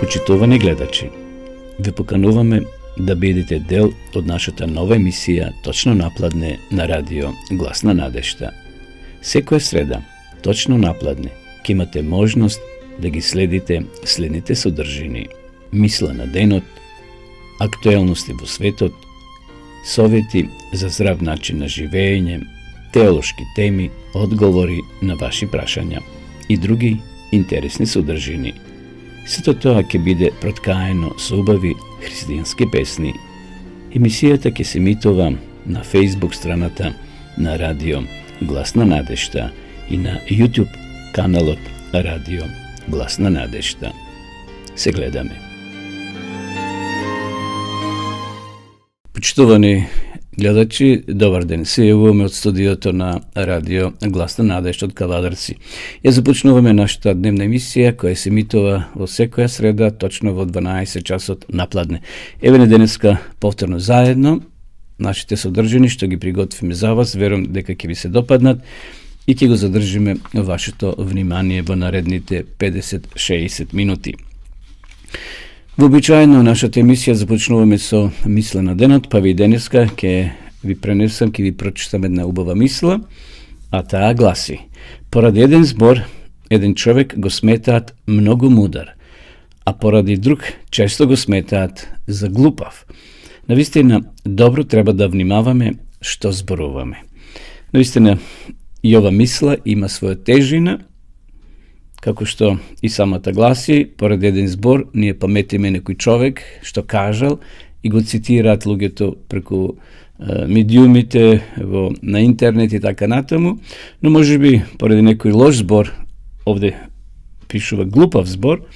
Почитувани гледачи, ве покануваме да бидете дел од нашата нова емисија Точно напладне на радио Глас на надежта. Секоја среда, точно напладне, ќе имате можност да ги следите следните содржини: мисла на денот, актуелности во светот, совети за здрав начин на живење, теолошки теми, одговори на ваши прашања и други интересни содржини. Сето тоа ќе биде проткаено со убави христијански песни. Емисијата ќе се емитува на Facebook страната на радио Глас на надежта и на YouTube каналот Радио Глас на надежта. Се гледаме. Почитувани гледачи, добар ден. Се јавуваме од студиото на Радио Глас на надежта од Кавадарци. Ја започнуваме нашата дневна емисија која се емитува во секоја среда точно во 12 часот напладне. Еве не денеска повторно заедно нашите содржини што ги приготвиме за вас, верувам дека ќе ви се допаднат и ќе го задржиме вашето внимание во наредните 50-60 минути. Вообичаено нашата емисија започнуваме со мисла на денот, па ви денеска ќе ви пренесам, ќе ви прочитам една убава мисла, а таа гласи: поради еден збор, еден човек го сметаат многу мудар, а поради друг често го сметаат за глупав. Навистина, добро треба да внимаваме што зборуваме. Навистина, и ова мисла има своја тежина, како што и самата гласи, поради еден збор, ние паметиме некој човек што кажал и го цитираат луѓето преку медиумите на интернет и така натаму, но може би поради некој лош збор, овде пишува глупав збор,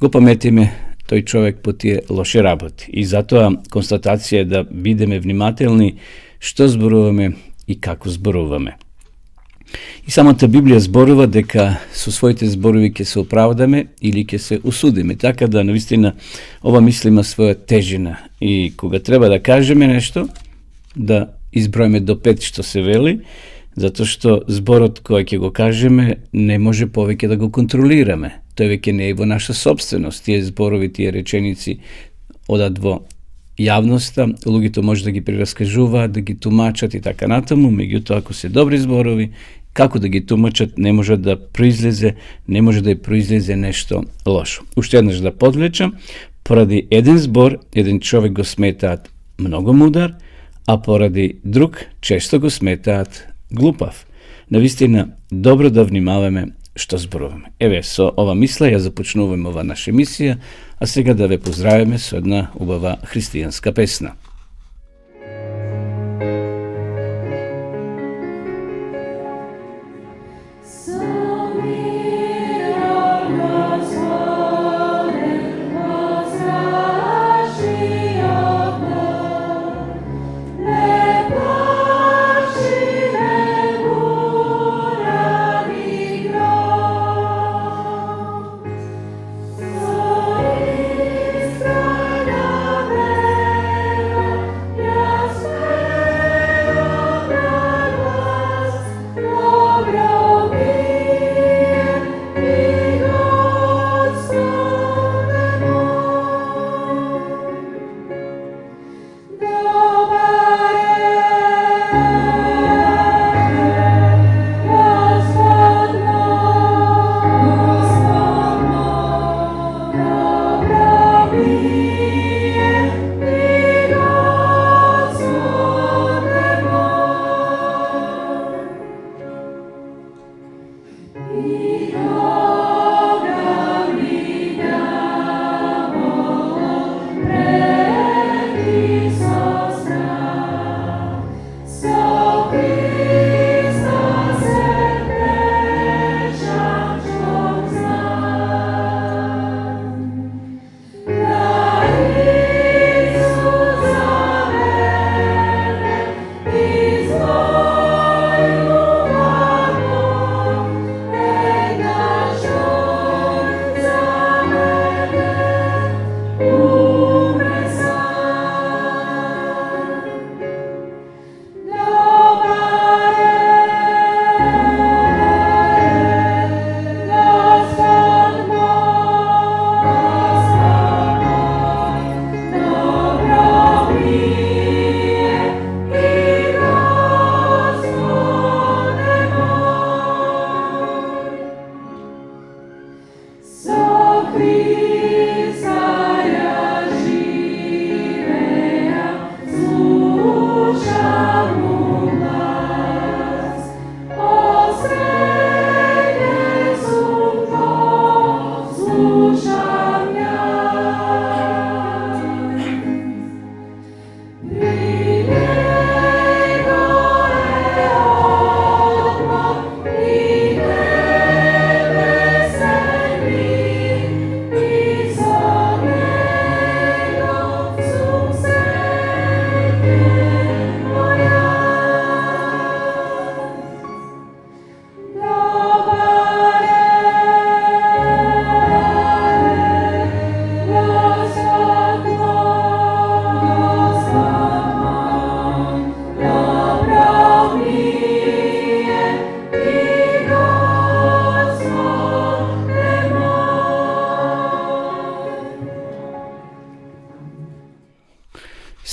го паметиме тој човек по тие лоши работи. И затоа констатација е да бидеме внимателни што зборуваме и како зборуваме. И самата Библија зборува дека со своите зборови ќе се оправдаме или ќе се осудиме. Така да, навистина, ова мисла има своја тежина. И кога треба да кажеме нешто, да изброиме до 5 што се вели, затоа што зборот кој ќе го кажеме не може повеќе да го контролираме. Тој веќе не е во наша собственост. Тие зборови, тие реченици одат во јавноста, луѓето може да ги прераскажуваат, да ги тумачат и така натаму, меѓутоа ако се добри зборови, како да ги тумачат, не може да произлезе нешто лошо. Уште еднаш да подвлечам, поради еден збор, еден човек го сметаат многу мудар, а поради друг често го сметаат глупав. Навистина, добро да внимаваме што зборуваме. Еве, со ова мисла ја започнуваме ова наша емисија, а сега да ве поздравиме со една убава христијанска песна.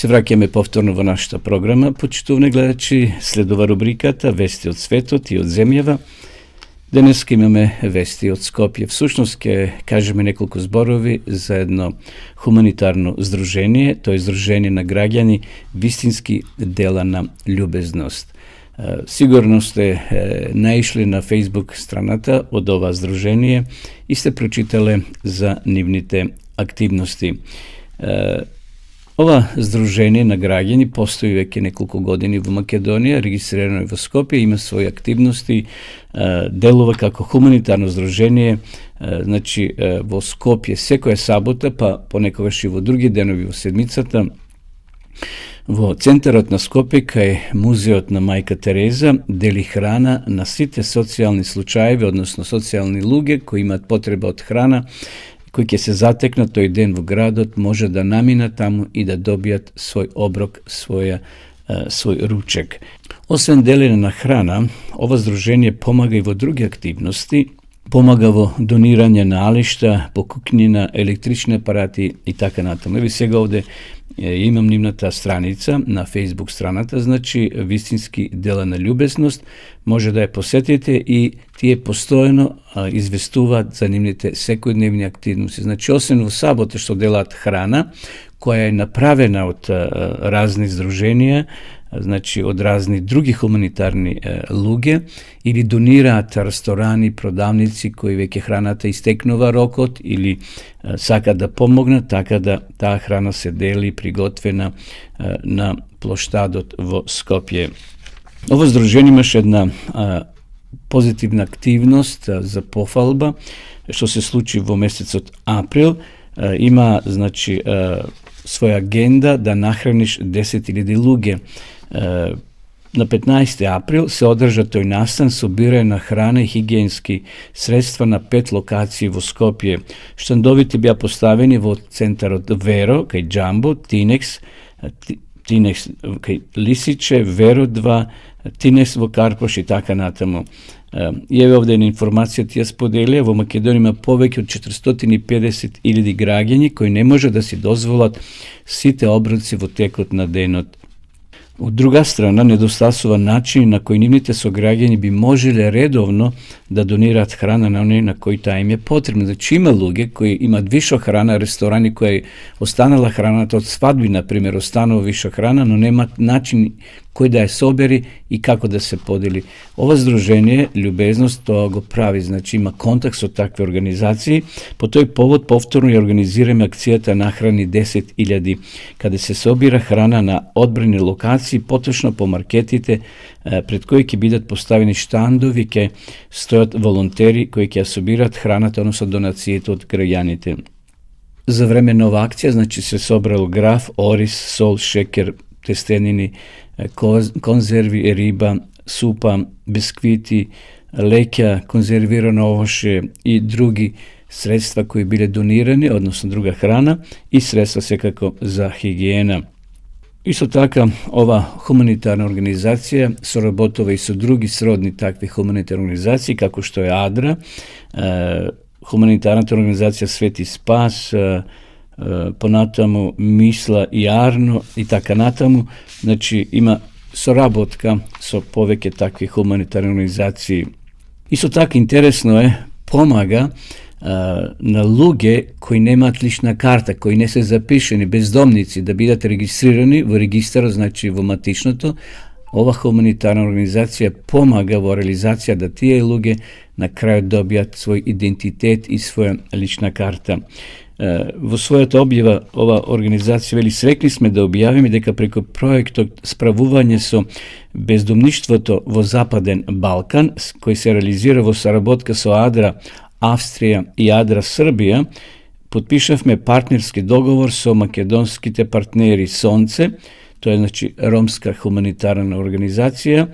Се враќаме повторно во нашата програма. Почитувани гледачи, следува рубриката Вести од светот и од земјава. Денес имаме вести од Скопје. Всушност ќе кажеме неколку зборови за едно хуманитарно здружение, тоа е здружение на граѓани вистински дела на љубезност. Сигурно сте наишли на Facebook страната од ова здружение и сте прочитале за нивните активности. Ова здружение на граѓани постои веќе неколку години во Македонија, регистрирано е во Скопје, има своји активности, делува како хуманитарно здружение, значи во Скопје секоја сабота, па понекогаш и во други денови во седмицата, во центарот на Скопје, кај музеот на Мајка Тереза, дели храна на сите социјални случаеви, односно социјални луѓе кои имаат потреба од храна, кои ќе се затекнат тој ден во градот, може да наминат таму и да добијат свој оброк, свој ручек. Освен делење на храна, ова здружение помага и во други активности, помага во донирање на алишта, покукнина, електрични апарати и така натаму. Еви сега овде имам нивната страница на Facebook страната, значи вистински дела на љубезност, може да ја посетите и тие постојано известуваат за нивните секојдневни активности. Значи, освен во сабота што делаат храна, која е направена од разни здруженија, значи од разни други хуманитарни луѓе, или донираат ресторани, продавници кои веќе храната истекнува рокот или сакаат да помогнат, така да таа храна се дели приготвена на плоштадот во Скопје. Ово здружение имаше една позитивна активност за пофалба, што се случи во месецот април. Има, значи, своја агенда да нахраниш 10.000 луѓе. На 15. април се одржа тој настан собирање на храна и хигиенски средства на 5 локации во Скопје. Штандовите беа поставени во центарот Веро, кај Джамбо, Тинекс кај Лисиче, Веро 2, Тинекс во Карпош и така натаму. И еве овде една информација тие споделија, во Македонија има повеќе од 450.000 граѓани кои не може да си дозволат сите оброци во текот на денот. Од друга страна, недостасува начини на кои нивните сограѓани би можеле редовно да донираат храна на оние на кои таа им е потребна. Значи има луѓе кои имаат вишо храна, ресторани кои останала храната од свадби, например, останува вишо храна, но немаат начин кој да ја собери и како да се подели. Ова здружение, љубезност, тоа го прави, значи има контакт со такви организации. По тој повод повторно ја организираме акцијата Нахрани 10.000, каде се собира храна на одбрани локации, поточно по маркетите, пред кои ќе бидат поставени штандови, ќе стојат волонтери кои ќе ја собираат храната, односно донациите од граѓаните. За време на ова акција, значи се собрал граф, ориз, сол, шекер, тестенини, конзерви, риба, супа, бисквити, леќа, конзервирано овоше и други средства кои биле донирани, односно друга храна и средства секако за хигиена. Исто така, ова хуманитарна организација соработува и со други сродни такви хуманитарни организации, како што е АДРА, хуманитарната организација Свети Спас, понатаму Мисла и Арно и така натаму. Значи има соработка со повеќе такви хуманитарни организации. Исто така интересно е, помага на луѓе кои немаат лична карта, кои не се запишени, бездомници, да бидат регистрирани во регистарот, значи во матичното. Ова хуманитарна организација помага во реализација да тие луѓе на крајот добијат свој идентитет и своја лична карта. Во својата објава ова организација вели: срекни сме да објавиме дека преку проектот Справување со бездомништвото во Западен Балкан, кој се реализира во соработка со АДРА Австрија и АДРА Србија, потпишавме партнерски договор со македонските партнери Сонце, тоа е, значи, ромска хуманитарна организација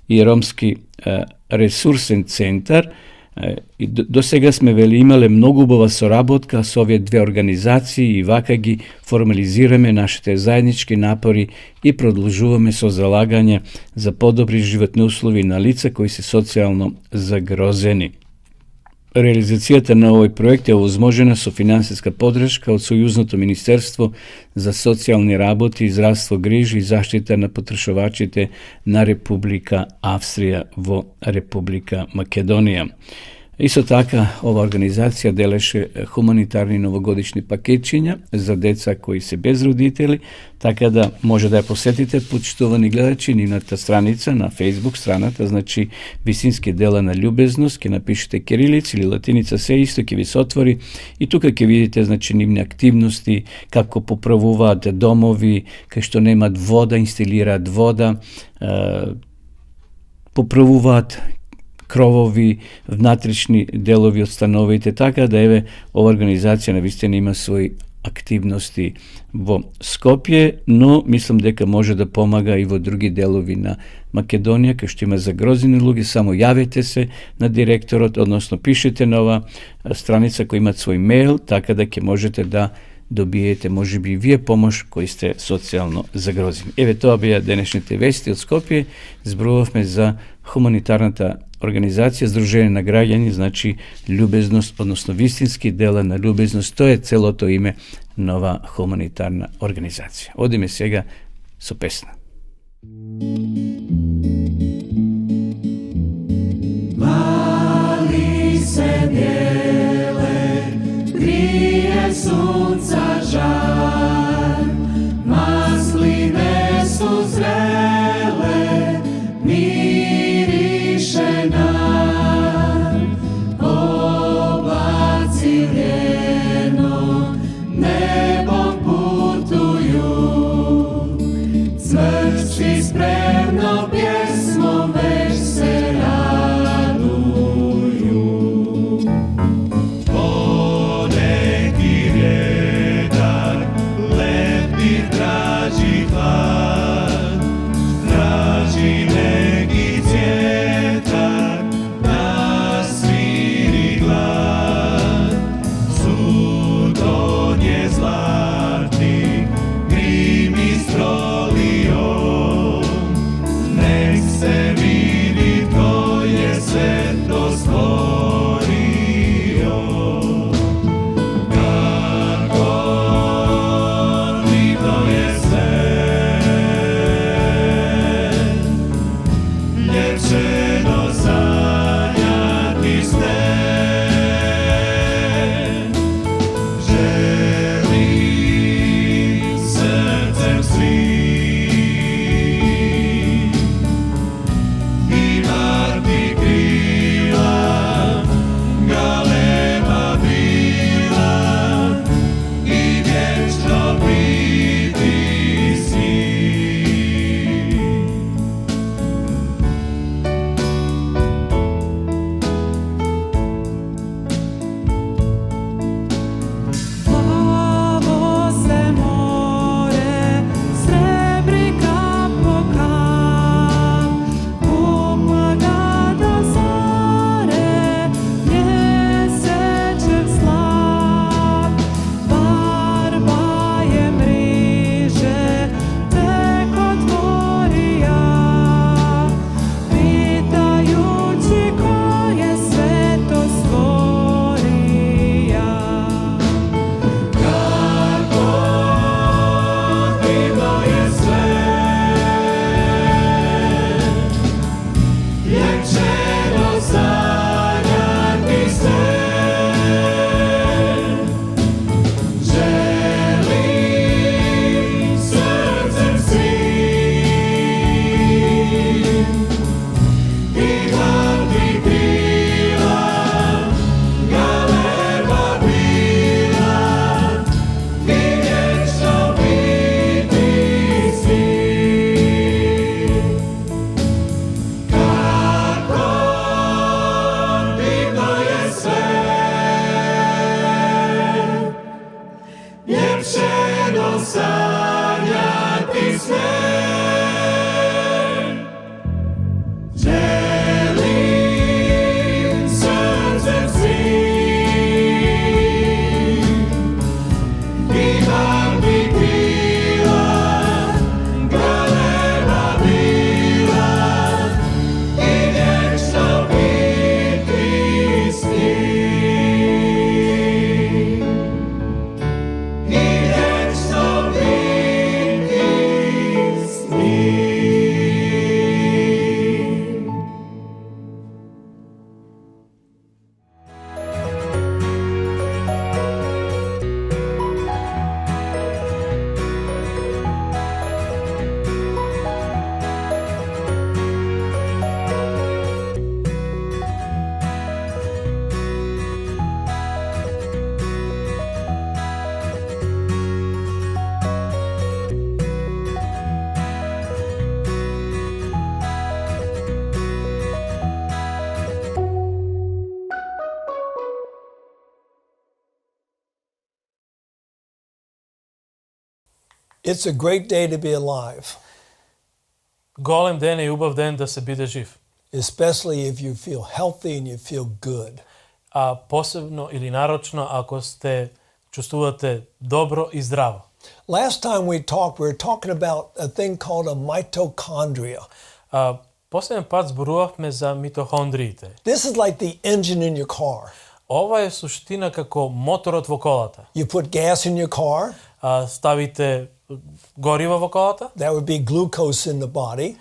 и ромски ресурсен центар. И до сега сме вели имале многу убава соработка со овие две организации и вака ги формализираме нашите заеднички напори и продолжуваме со залагање за подобри животни услови на лица кои се социјално загрозени. Реализацијата на овој проект е овозможена со финансиска подршка од Сојузното министерство за социјални работи, здравство, грижи и заштита на потрошувачите на Република Австрија во Република Македонија. Исто така, ова организација делеше хуманитарни новогодишни пакетчиња за деца кои се без родители, така да може да ја посетите, почитувани гледачи, нивната страница на Facebook страната, значи вистински дела на љубезност, ќе напишете кирилица или латиница, се исто ќе ви се отвори и тука ќе видите, значи, нивни активности, како поправуваат домови, кај што немат вода, инсталираат вода, поправуваат кровови, внатрични делови од становите, така да еве ова организација навистина има своји активности во Скопје, но мислам дека може да помага и во други делови на Македонија, кај што има загрозени луѓе, само јавете се на директорот, односно пишете на ова страница кој имат свој мејл, така да ќе можете да добиете, можеби и вие помош кои сте социјално загрозени. Еве тоа беа денешните вести од Скопје. Зборувавме за хуманитарната организација Здружение на граѓани, значи љубезност, односно вистински дела на љубезност. Тоа е целото име на ова хуманитарна организација. Одиме сега со песна. Vali se bijele, grije sunca žar, masline su zrele, miriše nam, oblaci vjerno nebom putuju, cvrčci spremno It's a great day to be alive, Голем ден и убав ден да се биде жив. especially if you feel healthy and you feel good. А посебно или нарочно ако сте чувствувате добро и здраво. Last time we talked, we were talking about a thing called a mitochondria. Последен пат зборувавме за митохондриите. This is like the engine in your car. Ова е суштина како моторот во колата. You put gas in your car, Ставите гориво во колата, that would be glucose in the body.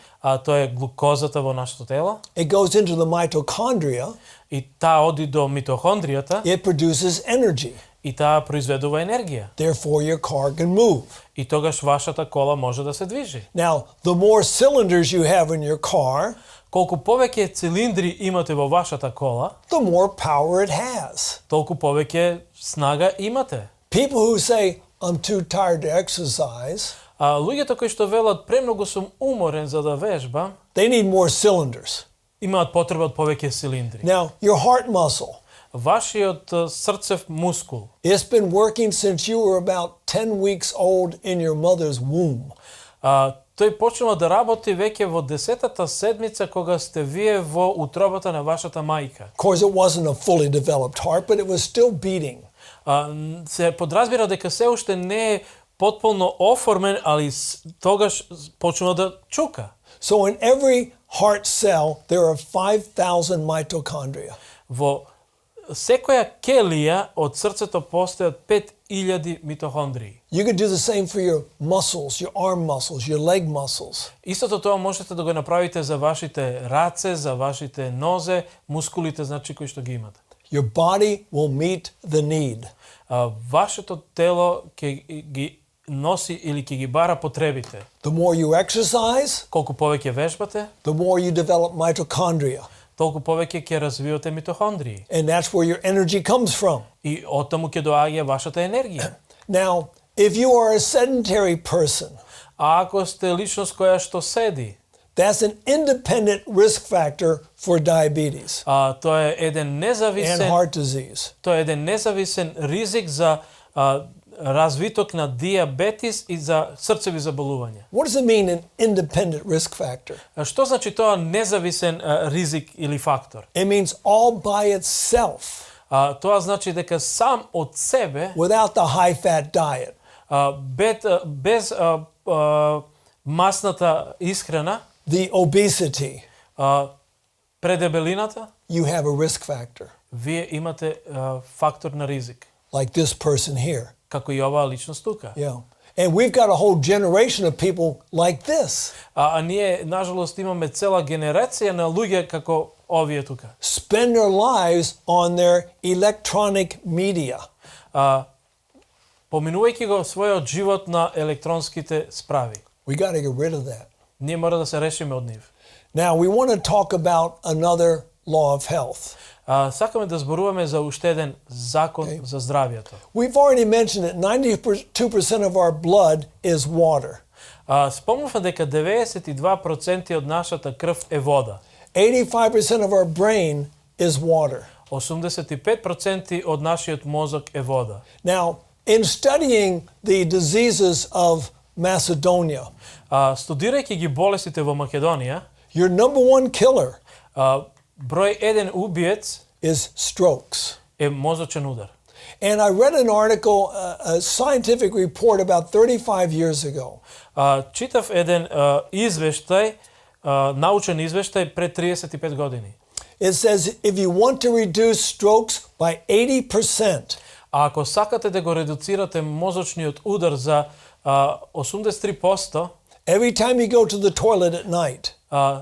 тоа е глукозата во нашето тело, It goes into the mitochondria, и таа оди до митохондријата it produces energy. и таа произведува енергија. Therefore, your car can move. И тогаш вашата кола може да се движи. Now, the more cylinders you have in your car, Колку повеќе цилиндри имате во вашата кола, the more power it has. толку повеќе снага имате. People who say, I'm too tired to exercise, Луѓето кои што велат премногу сум уморен за да вежбам, they need more cylinders. имаат потреба од повеќе цилиндри. Now, your heart muscle, Вашиот срцев мускул, it's been working since you were about 10 weeks old in your mother's womb. тој почнува да работи веќе во 10-та седмица кога сте вие во утробата на вашата мајка. Of course, it wasn't a fully developed heart, but it was still beating. Се подразбира дека се уште не е потполно оформен, али тогаш почнува да чука. So in every heart cell, there are 5,000 mitochondria. Во секоја келија од срцето постојат 5000 митохондрии. You could do the same for your muscles, your arm muscles, your leg muscles. Истото тоа можете да го направите за вашите раце, за вашите нозе, мускулите, значи кои што ги имате. Your body will meet the need. Вашето тело ќе ги носи или ќе ги бара потребите. The more you exercise, Колку повеќе вежбате, the more you develop mitochondria. толку повеќе ќе развивате митохондрии. And that's where your energy comes from. И оттаму ќе доаѓа вашата енергија. Now, if you are a sedentary person, А ако сте личност која што седи, that's an independent risk factor for diabetes тоа е еден and независен heart disease. тоа е еден независен ризик за развиток на диабетис и за срцеви заболувања. What does it mean, an independent risk factor? Што значи тоа независен ризик или фактор? It means all by itself, Тоа значи дека сам од себе, without the high-fat diet, без масната исхрана, the obesity, предебелината, you have a risk factor, вие имате фактор на ризик, like this person here. како и оваа личност тука. Yeah. And we've got a whole generation of people like this. Ние, нажалост, имаме цела генерација на луѓе како овие тука. Spend their lives on their electronic media. Поминувајќи го својот живот на електронските справи. We got to get rid of that. Ние мора да се решиме од нив. Now, we want to talk about another law of health. Сакаме да зборуваме за уште еден закон за здравјето. We've already mentioned that 92% of our blood is water. Спомнувме дека 92% од нашата крв е вода. 85% of our brain is water. 85% од нашиот мозок е вода. Now, in studying the diseases of Macedonia, Студирајќи ги болестите во Македонија, your number one killer број еден убиец is strokes. е мозочен удар. And I read an article, a scientific report about 35 years ago. Читав еден извештај, научен извештај пред 35 години. It says if you want to reduce strokes by 80%, А ако сакате да го редуцирате мозочниот удар за 83%, every time you go to the toilet at night,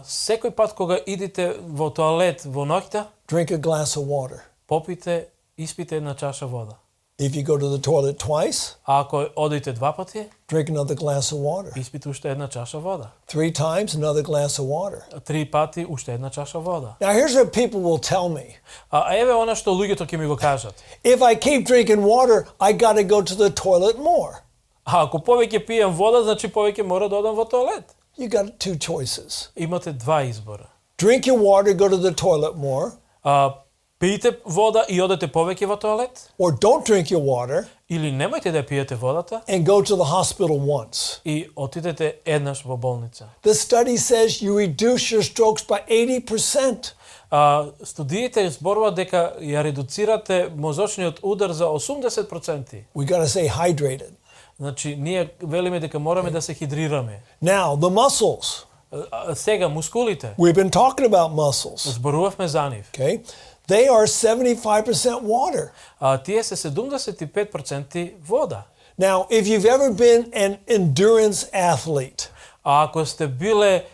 секој пат кога идете во тоалет во ноќта, drink a glass of water. испите една чаша вода. If you go to the toilet twice, А ако одите два пати, drink another glass of water. испите уште една чаша вода. 3 times, another glass of water. 3 пати уште една чаша вода. Now, here's what people will tell me. Еве она што луѓето ќе ми го кажат. If I keep drinking water, I got to go to the toilet more. А ако повеќе пијам вода, значи повеќе мора да одам во тоалет. You got 2 choices. Имате два избора. Drink your water, go to the toilet more, Пиете вода и одете повеќе во тоалет, or don't drink your water или немојте да ја пиете водата and go to the hospital once. и отидете еднаш во болница. The study says you reduce your strokes by 80%. Студиите зборуваат дека ја редуцирате мозочниот удар за 80%. We got to stay hydrated. Значи, ние велиме дека мораме да се хидрираме. Now, the muscles. Сега, мускулите, We've been talking about muscles. зборувавме за нив. Okay? They are 75% water. Тие се 75% вода. Now, if you've ever been an endurance athlete, Ако сте биле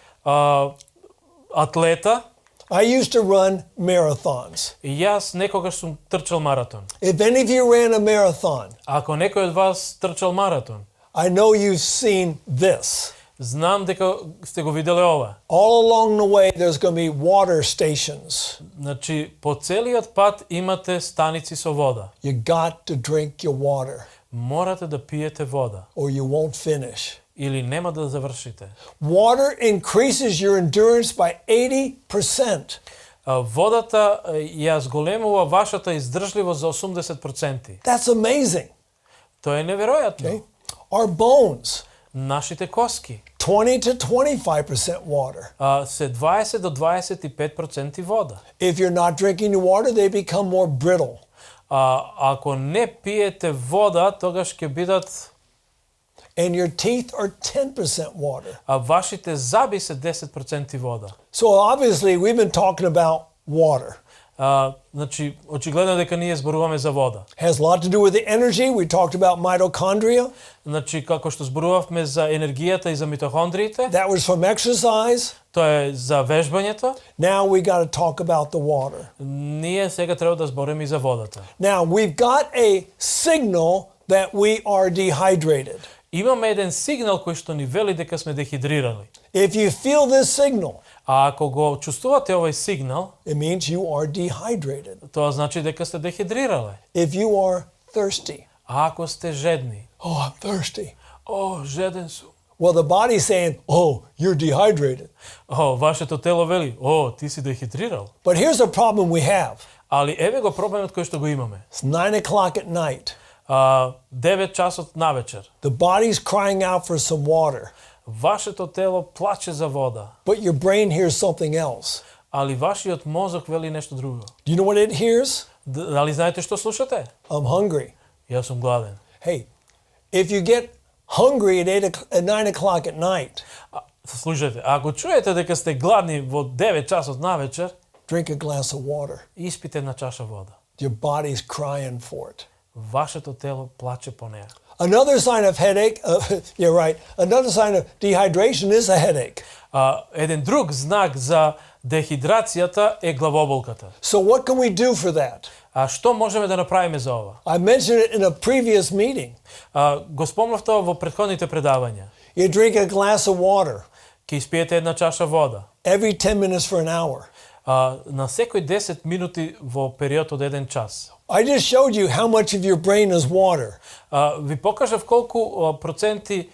атлета, I used to run marathons. и јас некогаш сум трчал маратон. If any of you ran a marathon, Ако некој од вас трчал маратон, I know you've seen this. знам дека сте го виделе ова. All along the way, there's going to be water stations. Значи, по целиот пат имате станици со вода. You got to drink your water Морате да пиете вода, or you won't finish. или нема да завршите. Water increases your endurance by 80%. Водата ја зголемува вашата издржливост за 80%. That's amazing. Тоа е неверојатно. Okay? Our bones, Нашите коски 20 to 25% water. се 20 до 25% вода. If you're not drinking your water, they become more brittle. Ако не пиете вода, тогаш ќе бидат And your teeth are 10% water. вашите заби се 10% вода. So obviously, we've been talking about water. Значи, очигледно дека ние зборуваме за вода. Has a lot to do with the energy. We talked about mitochondria. Значи, како што зборувавме за енергијата и за митохондриите, That was from exercise. тоа е за вежбањето. Now we got to talk about the water. Ние сега треба да збориме и за водата. Now we've got a signal that we are dehydrated. Имаме еден сигнал кој што ни вели дека сме дехидрирали. If you feel this signal, Ако го чувствувате овој сигнал, it means you are dehydrated. тоа значи дека сте дехидрирале. If you are thirsty, Ако сте жедни, oh, I'm thirsty. жеден сум. Well, the body's saying, oh, you're dehydrated. Вашето тело вели, ти си дехидрирал. But here's a problem we have. Али еве го проблемот кој што го имаме. It's 9 o'clock at night. 9 часот навечер. The body's crying out for some water, Вашето тело плаче за вода, but your brain hears something else. али вашиот мозок вели нешто друго. Do you know what it hears? Дали знаете што слушате? I'm hungry. Јас сум гладен. Hey, if you get hungry at 9 o'clock at night, Слушайте, ако чуете дека сте гладни во 9 часот навечер, drink a glass of water. испите една чаша вода. Your body's crying for it. Вашето тело плаче по неа. Another sign of headache, you're right, another sign of dehydration is a headache. Еден друг знак за дехидрацијата е главоболката. So what can we do for that? Што можеме да направиме за ова? I mentioned it in a previous meeting. Го спомнав тоа во претходните предавања. You drink a glass of water Ќе испиете една чаша вода. every 10 minutes for an hour. На секој 10 минути во период од 1 час. I just showed you how much of your brain is water. Ви покажав колку проценти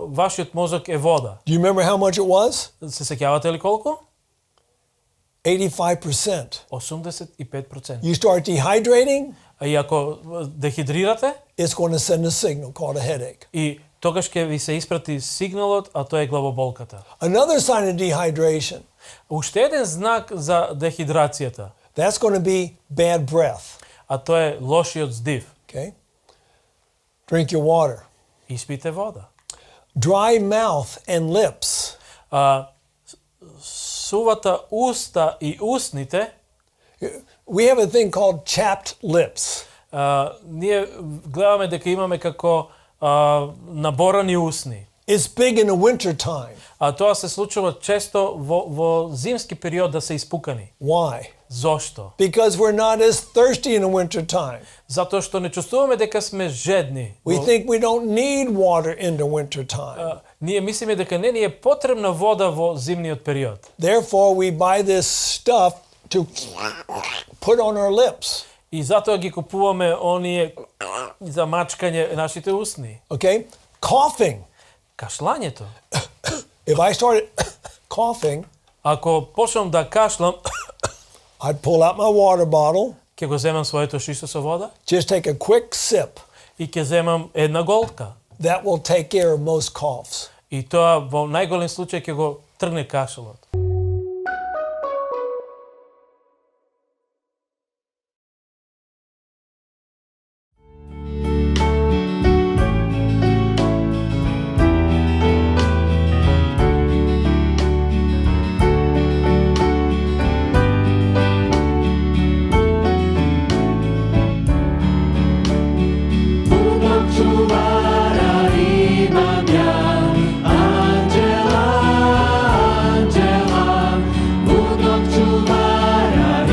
вашиот мозок е вода. Do you remember how much it was? Се сеќавате ли колку? 85%. 85%. You start dehydrating, И ако дехидрирате, it's going to send a signal called a headache. и тогаш ќе ви се испрати сигналот, а тоа е главоболката. Another sign of dehydration, Уште еден знак за дехидрацијата, that's going to be bad breath. а тоа е лошиот здив. Okay? Drink your water. Испите вода. Dry mouth and lips. Сувата уста и устните, We have a thing called chapped lips. ние гледаме дека имаме како наборани усни. It's big in the winter time. Тоа се случува често во зимски период да се испукани. Why? Зошто? Because we're not as thirsty in the winter time. Затоа што не чувствуваме дека сме жедни. We think we don't need water in the winter time. Ние мислиме дека не ни е потребна вода во зимниот период. Therefore, we buy this stuff to put on our lips. И затоа ги купуваме оние за мачкање нашите усни. Okay? Coughing. Кашлањето. If I started coughing, Ако почнам да кашлам, I'd pull out my water bottle, ќе го земам своето шишто со вода just take a quick sip. и ќе земам една голтка. That will take care of most coughs. И тоа во најголем случај ќе го тргне кашелот. Budnog čuvara imam ja, anđela, anđela. Budnog čuvara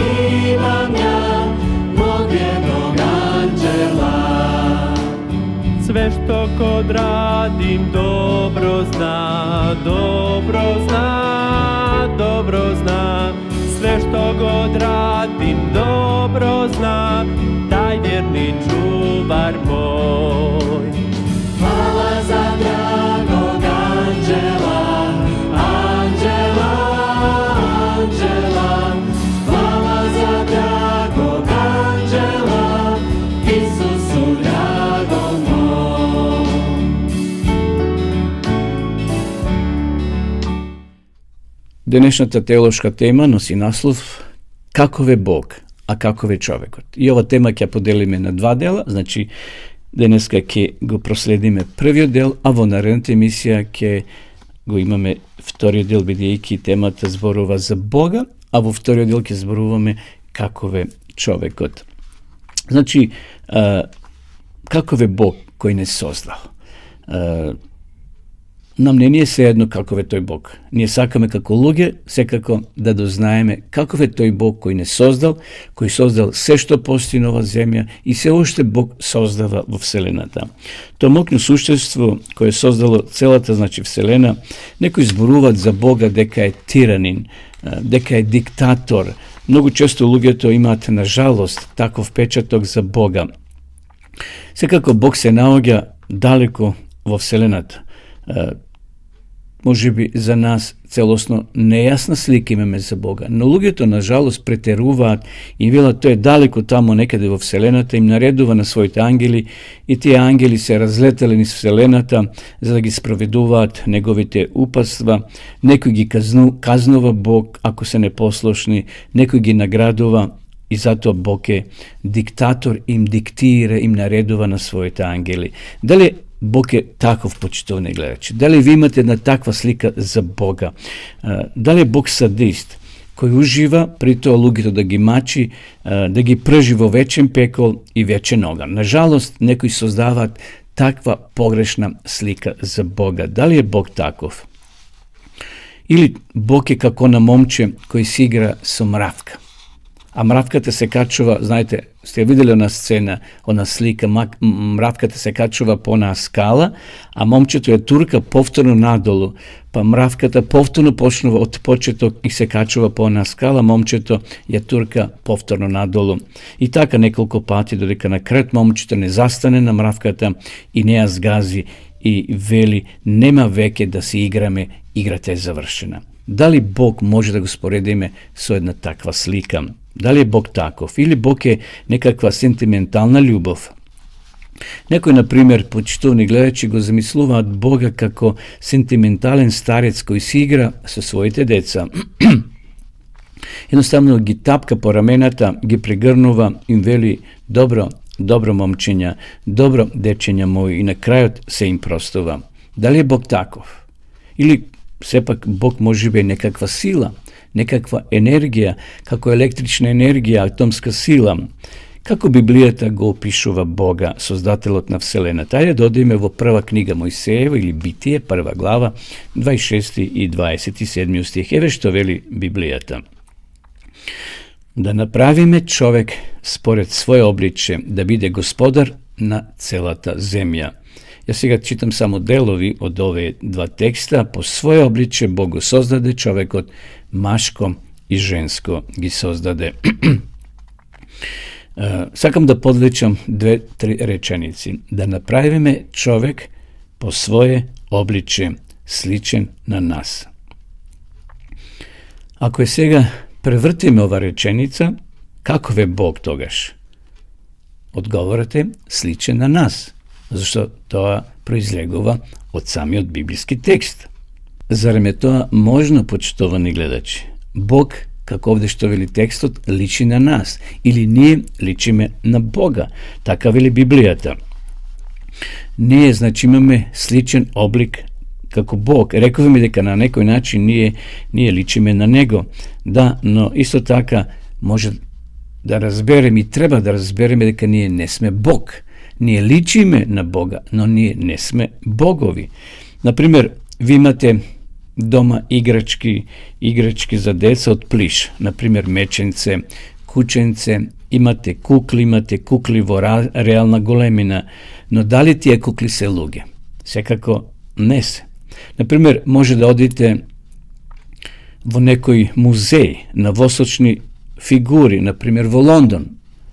imam ja, mog vjernog anđela. Sve što god radim dobro zna, dobro zna, dobro zna. Sve što god radim dobro zna, taj vjerni čuvar moj. Hvala za dragog anđela, anđela, anđela. Hvala za dragog anđela, Isusu dragom mom. Денешната теолошка тема носи наслов Каков е Бог, а каков е човекот. И ова тема ќе поделиме на два дела, значи денеска ќе го проследиме првиот дел, а во наредната емисија ќе го имаме вториот дел, бидејќи темата зборува за Бога, а во вториот дел ќе зборуваме каков е човекот. Значи, каков е Бог кој не создал? Нам не ни е sejedno каков е тој Бог. Ние сакаме како луѓе секако да дознаеме каков е тој Бог кој не создал, кој создал се што постои на оваа земја и се уште Бог создава во Вселената. Тоа мокно суштество кое создало целата, значи, Вселена, некои зборуваат за Бога дека е тиранин, дека е диктатор. Многу често луѓето имаат, на жалост, таков печаток за Бога. Секако Бог се наоѓа далеко во Вселената. Може би за нас целосно нејасна слика имаме за Бога, но луѓето на жалост претеруваат и велат тој е далеко таму некаде во Вселената, им наредува на своите ангели и тие ангели се разлетели низ Вселената за да ги спроведуваат неговите упатства. Некој ги казнува Бог ако се непослушни, некој ги наградува и затоа Бог е диктатор, им диктира, им наредува на своите ангели. Дали Бог е таков, почитувани гледачи? Дали ви имате една таква слика за Бога? Дали е Бог садист, кој ужива при тоа луѓето да ги мачи, да ги пржи во вечен пекол и вечен оган? На жалост, некои создаваат таква погрешна слика за Бога. Дали е Бог таков? Или Бог е како на момче кој си игра со мравка? А мравката се качува, знаете, сте видели она сцена, она слика, мравката се качува по една скала, а момчето ја турка повторно надолу, па мравката повторно почнува од почеток и се качува по една скала, момчето ја турка повторно надолу. И така неколку пати, додека на крајот момчето не застане на мравката и не ја згази и вели, нема веќе да се играме, играта е завршена. Дали Бог може да го споредиме со една таква слика? Дали е Бог таков? Или Бог е некаква сентиментална љубов? Некои, например, почитувани гледачи го замислуваат Бога како сентиментален старец кој си игра со своите деца. Едноставно ги тапка по рамената, ги прегрнува, им вели добро, добро момчиња, добро дечиња мои, и на крајот се им простува. Дали е Бог таков? Или сепак Бог може би е некаква сила, некаква енергија, како електрична енергија, атомска сила? Како Библијата го опишува Бога, создателот на Вселената? Ајде да одиме во прва книга Мојсеева или Битие, прва глава, 26 и 27 стих. Еве што вели Библијата. Да направиме човек според своје обличје, да биде господар на целата земја. Јас сега читам само делови од овие два текста. По своје обличје Бог го создаде човекот, машко и женско ги создаде. Сакам да подлечам 2-3 реченици. Да направиме човек по своје обличје, сличен на нас. Ако е сега превртиме ова реченица, каков е Бог тогаш? Одговорот е сличен на нас, зашто тоа произлегува од самиот библиски текст. Зарем е тоа можно, почитувани гледачи? Бог, како овде што вели текстот, личи на нас, или ние личиме на Бога. Така вели Библијата. Ние, значи, имаме сличен облик како Бог. Рековме дека на некој начин ние личиме на Него. Да, но исто така може да разбереме и треба да разбереме дека ние не сме Бог. Ние личиме на Бога, но ние не сме богови. Например, ви имате дома играчки за деца од плиш, например меченце, кученце, имате кукли во реална големина, но дали тие кукли се луѓе? Секако не се. Например, може да одите во некој музеј на восочни фигури, например во Лондон.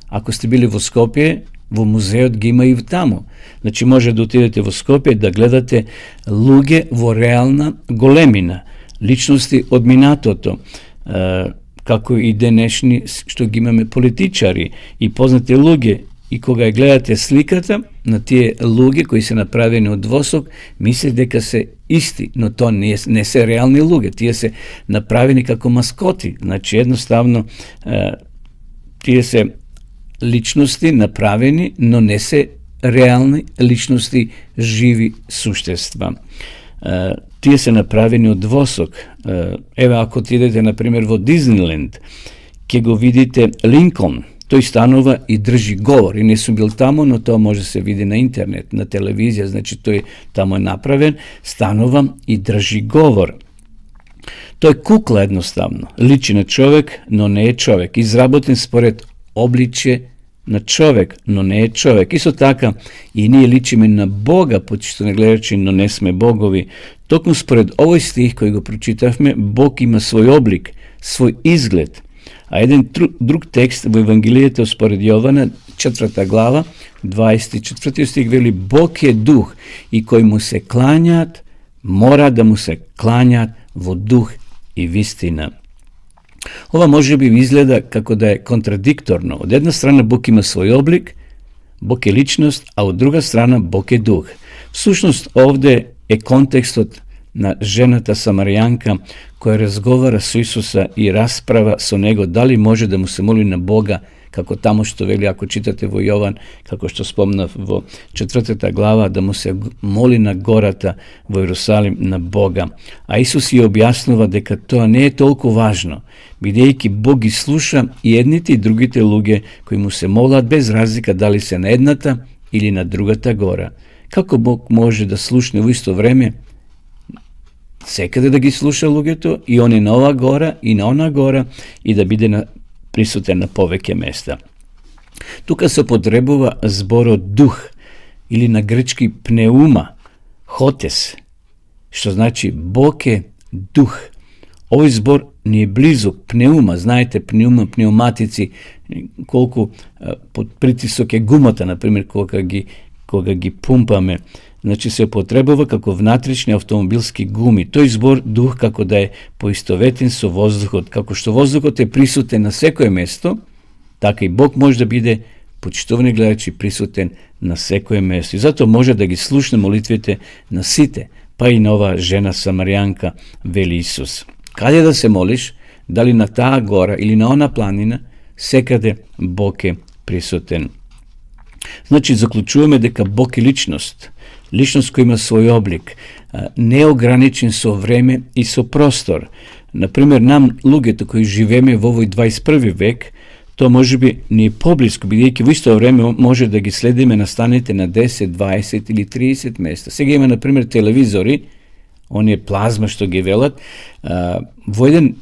Ако сте били во Скопје, во музеот ги има и таму. Значи може да отидете во Скопје да гледате луѓе во реална големина, личности од минатото, како и денешни што ги имаме политичари и познати луѓе. И кога ја гледате сликата на тие луѓе кои се направени од восок, мислите дека се исти, но тоа не се реални луѓе, тие се направени како маскоти. Значи едноставно тие се личности направени, но не се реални личности, живи суштества. Тие се направени од восок. Еве, ако отидете, например, во Дизниленд, ќе го видите Линколн. Тој станува и држи говор. И не сум бил таму, но тоа може се види на интернет, на телевизија. Значи, тој таму е направен, станува и држи говор. Тој кукла едноставно. Личи на човек, но не е човек. Изработен според обличје на човек, но не е човек. Исто така, и ние личиме на Бога, почитувани гледачи, но не сме богови. Токму според овој стих кој го прочитавме, Бог има свој облик, свој изглед. А еден друг текст во Евангелието според Јована, 4 глава, 24 стих вели: Бог е дух и кои му се клањаат, мора да му се клањаат во дух и вистина. Ова може би изгледа како да е контрадикторно. Од една страна Бог има свој облик, Бог е личност, а од друга страна Бог е дух. Всушност овде е контекстот на жената Самаријанка која разговара со Исуса и расправа со него дали може да му се моли на Бога, како таму што вели, ако читате во Јован, како што спомнав во 4 глава, да му се моли на гората во Иерусалим на Бога. А Исус ја објаснува дека тоа не е толку важно, бидејќи Бог ги слуша и едните и другите луѓе кои му се молат без разлика дали се на едната или на другата гора. Како Бог може да слушне во исто време секаде да ги слуша луѓето, и он е на ова гора и на она гора, и да биде присутен на повеќе места? Тука се потребува зборот дух, или на грчки пнеума, хотес, што значи Бог е дух. Овој збор ни е близок, пнеума, знаете, пнеума, пнеуматици, колку под притисок е гумата, например, кога ги пумпаме. Значи се потребува како внатрични автомобилски гуми. Тој збор дух како да е поистоветен со воздухот. Како што воздухот е присутен на секое место, така и Бог може да биде, почитувани гледачи, присутен на секое место. И затоа може да ги слушне молитвите на сите, па и на оваа жена Самаријанка, вели Исус. Каде да се молиш, дали на таа гора или на она планина, секаде Бог е присутен. Значи, заклучуваме дека Бог е личност, личност која има свој облик, неограничен со време и со простор. Например, нам, луѓето кои живееме во овој 21 век, тоа може би ни е поблиско, бидејќи во исто време може да ги следиме настаните на 10, 20 или 30 места. Сега има, например, телевизори, оние плазма што ги велат, во еден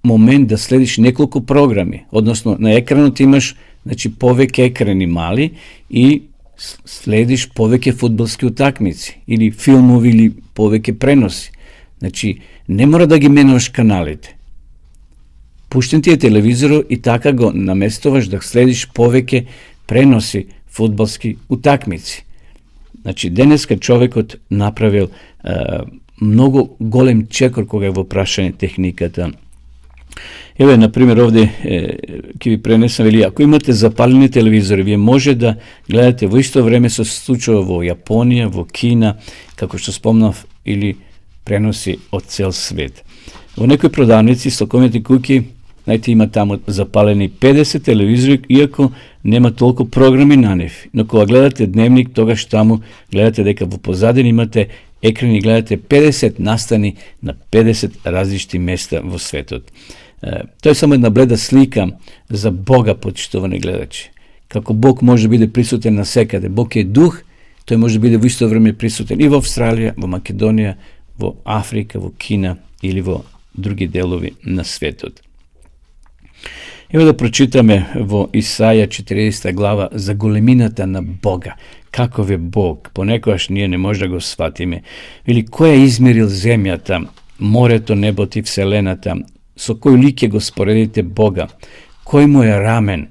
момент да следиш неколку програми, односно на екранот имаш, значи, повеќе екрани мали и следиш повеќе фудбалски утакмици или филмови или повеќе преноси. Значи, не мора да ги менуваш каналите. Пуштен ти е телевизорот и така го наместуваш да следиш повеќе преноси фудбалски утакмици. Значи, денеска човекот направил многу голем чекор кога е во прашање техниката. Еве, например, овде ќе ви пренесам, вели, ако имате запалени телевизори, вие може да гледате во исто време со случаи во Јапонија, во Кина, како што спомнав, или преноси од цел свет. Во некои продавници, стоковните куќи, знаете, има таму запалени 50 телевизори, иако нема толку програми на нив. Но кога гледате дневник, тогаш таму гледате дека во позадини имате екрани, гледате 50 настани на 50 различни места во светот. Тоа е само една бледа слика за Бога, почитувани гледачи. Како Бог може да биде присутен насекаде. Бог е дух, тој може да биде во исто време присутен и во Австралија, во Македонија, во Африка, во Кина или во други делови на светот. Ево да прочитаме во Исаја 40 глава за големината на Бога. Каков е Бог? Понекогаш ние не може да го сватиме. Или кој е измерил земјата, морето, небото и вселената? Со кој лик ќе го споредите Бога? Кој му е рамен?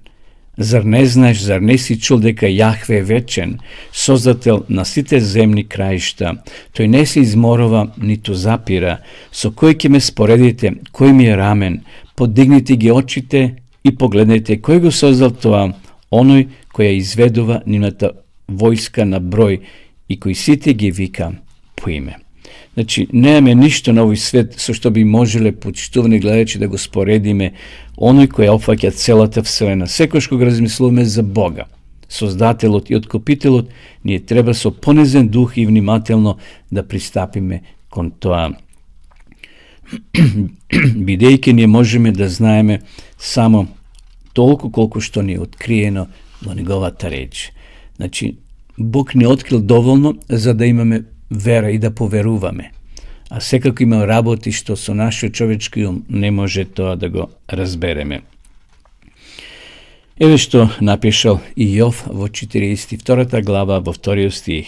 Зар не знаеш, зар не си чул дека Јахве е вечен, создател на сите земни краишта? Тој не се изморува, ниту запира. Со кој ќе ме споредите? Кој ми е рамен? Подигнете ги очите и погледнете кој го создал тоа, оној кој ја изведува нивната војска на број и кој сите ги вика по име. Значи, немаме ништо на овој свет со што би можеле, почитувани гледачи, да го споредиме оној кој опфаќа целата вселена. Секојаш кога размислуваме за Бога, Создателот и Откупителот, ние треба со понизен дух и внимателно да пристапиме кон тоа. Бидејќи ние можеме да знаеме само толку колку што ни е откриено во неговата реч. Значи, Бог не открил доволно за да имаме вера и да поверуваме. А секако има работи што со нашиот човечки ум не може тоа да го разбереме. Еве што напишал Иов во 42 глава во 2 стих.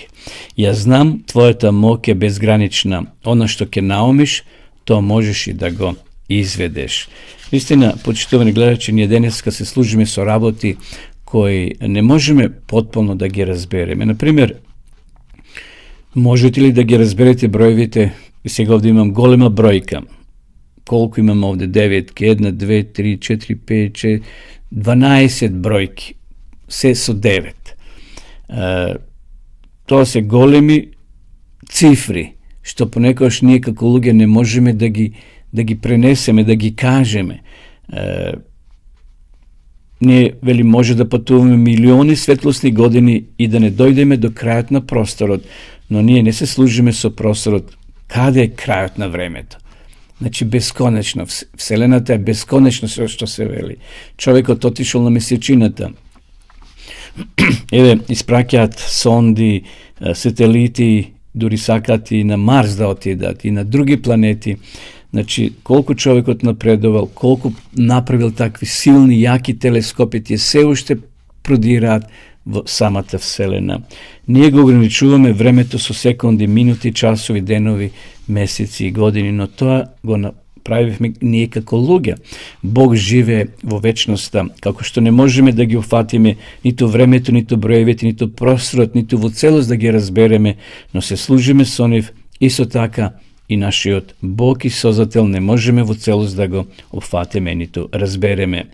Ја знам, твојата моќ е безгранична. Она што ќе наумиш, тоа можеш и да го изведеш. Истина, почитувани гледачи, ние денеска се служиме со работи кои не можеме потполно да ги разбереме. Например, можете ли да ги разберете броевите? Сега овде имам голема бројка. Колку имам овде? 9, 1, 2, 3, 4, 5, 6, 12 бројки. Се со 9. Тоа се големи цифри, што понекогаш ние како луѓе не можеме да ги пренесеме, да ги кажеме. Ние, вели, може да патуваме милиони светлосни години и да не дојдеме до крајот на просторот, но ние не се служиме со просторот. Каде е крајот на времето? Значи, бесконечно. Вселената е бесконечно, што се вели. Човекот отишол на месечината. Еве, испраќаат сонди, сателити, дури сакат и на Марс да отидат, и на други планети. Значи, колку човекот напредувал, колку направил такви силни, јаки телескопи, тие се уште продираат во самата Вселена. Ние го ограничуваме времето со секунди, минути, часови, денови, месеци и години, но тоа го направивме ние како луѓе. Бог живее во вечноста, како што не можеме да ги уфатиме ниту времето, ниту броевите, ниту просторот, ниту во целост да ги разбереме, но се служиме со нив. Исто така и нашиот Бог и Создател не можеме во целост да го уфатиме, ниту разбереме.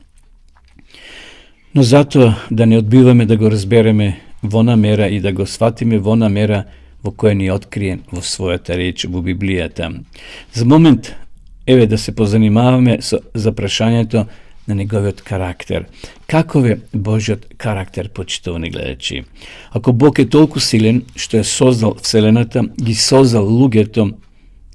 Но затоа да не одбиваме да го разбереме во намера и да го сватиме во намера во која ни откриен во својата реч во Библијата. За момент, еве да се позанимаваме за прашањето на неговиот карактер. Каков е Божиот карактер, почитувани гледачи? Ако Бог е толку силен што е создал Вселената, ги создал луѓето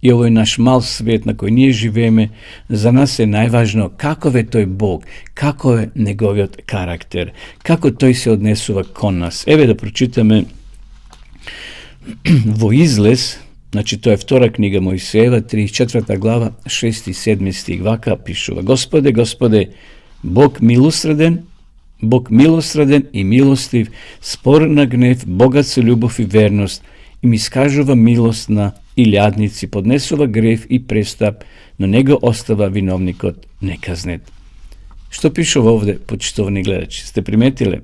и овој наш мал свет на кој ние живееме, за нас е најважно каков е тој Бог, каков е неговиот карактер, како тој се однесува кон нас. Еве да прочитаме во Излез, значи тоа е втора книга Мојсеева, 34 глава, 6 и 7 стих, вака пишува: Господе, Господе, Бог милосреден и милостив, спор на гнев, богат со љубов и верност, и ми искажува милост на илјадници, поднесува грев и престап, но не го остава виновникот неказнет. Што пишува овде, почитувани гледачи? Сте приметиле?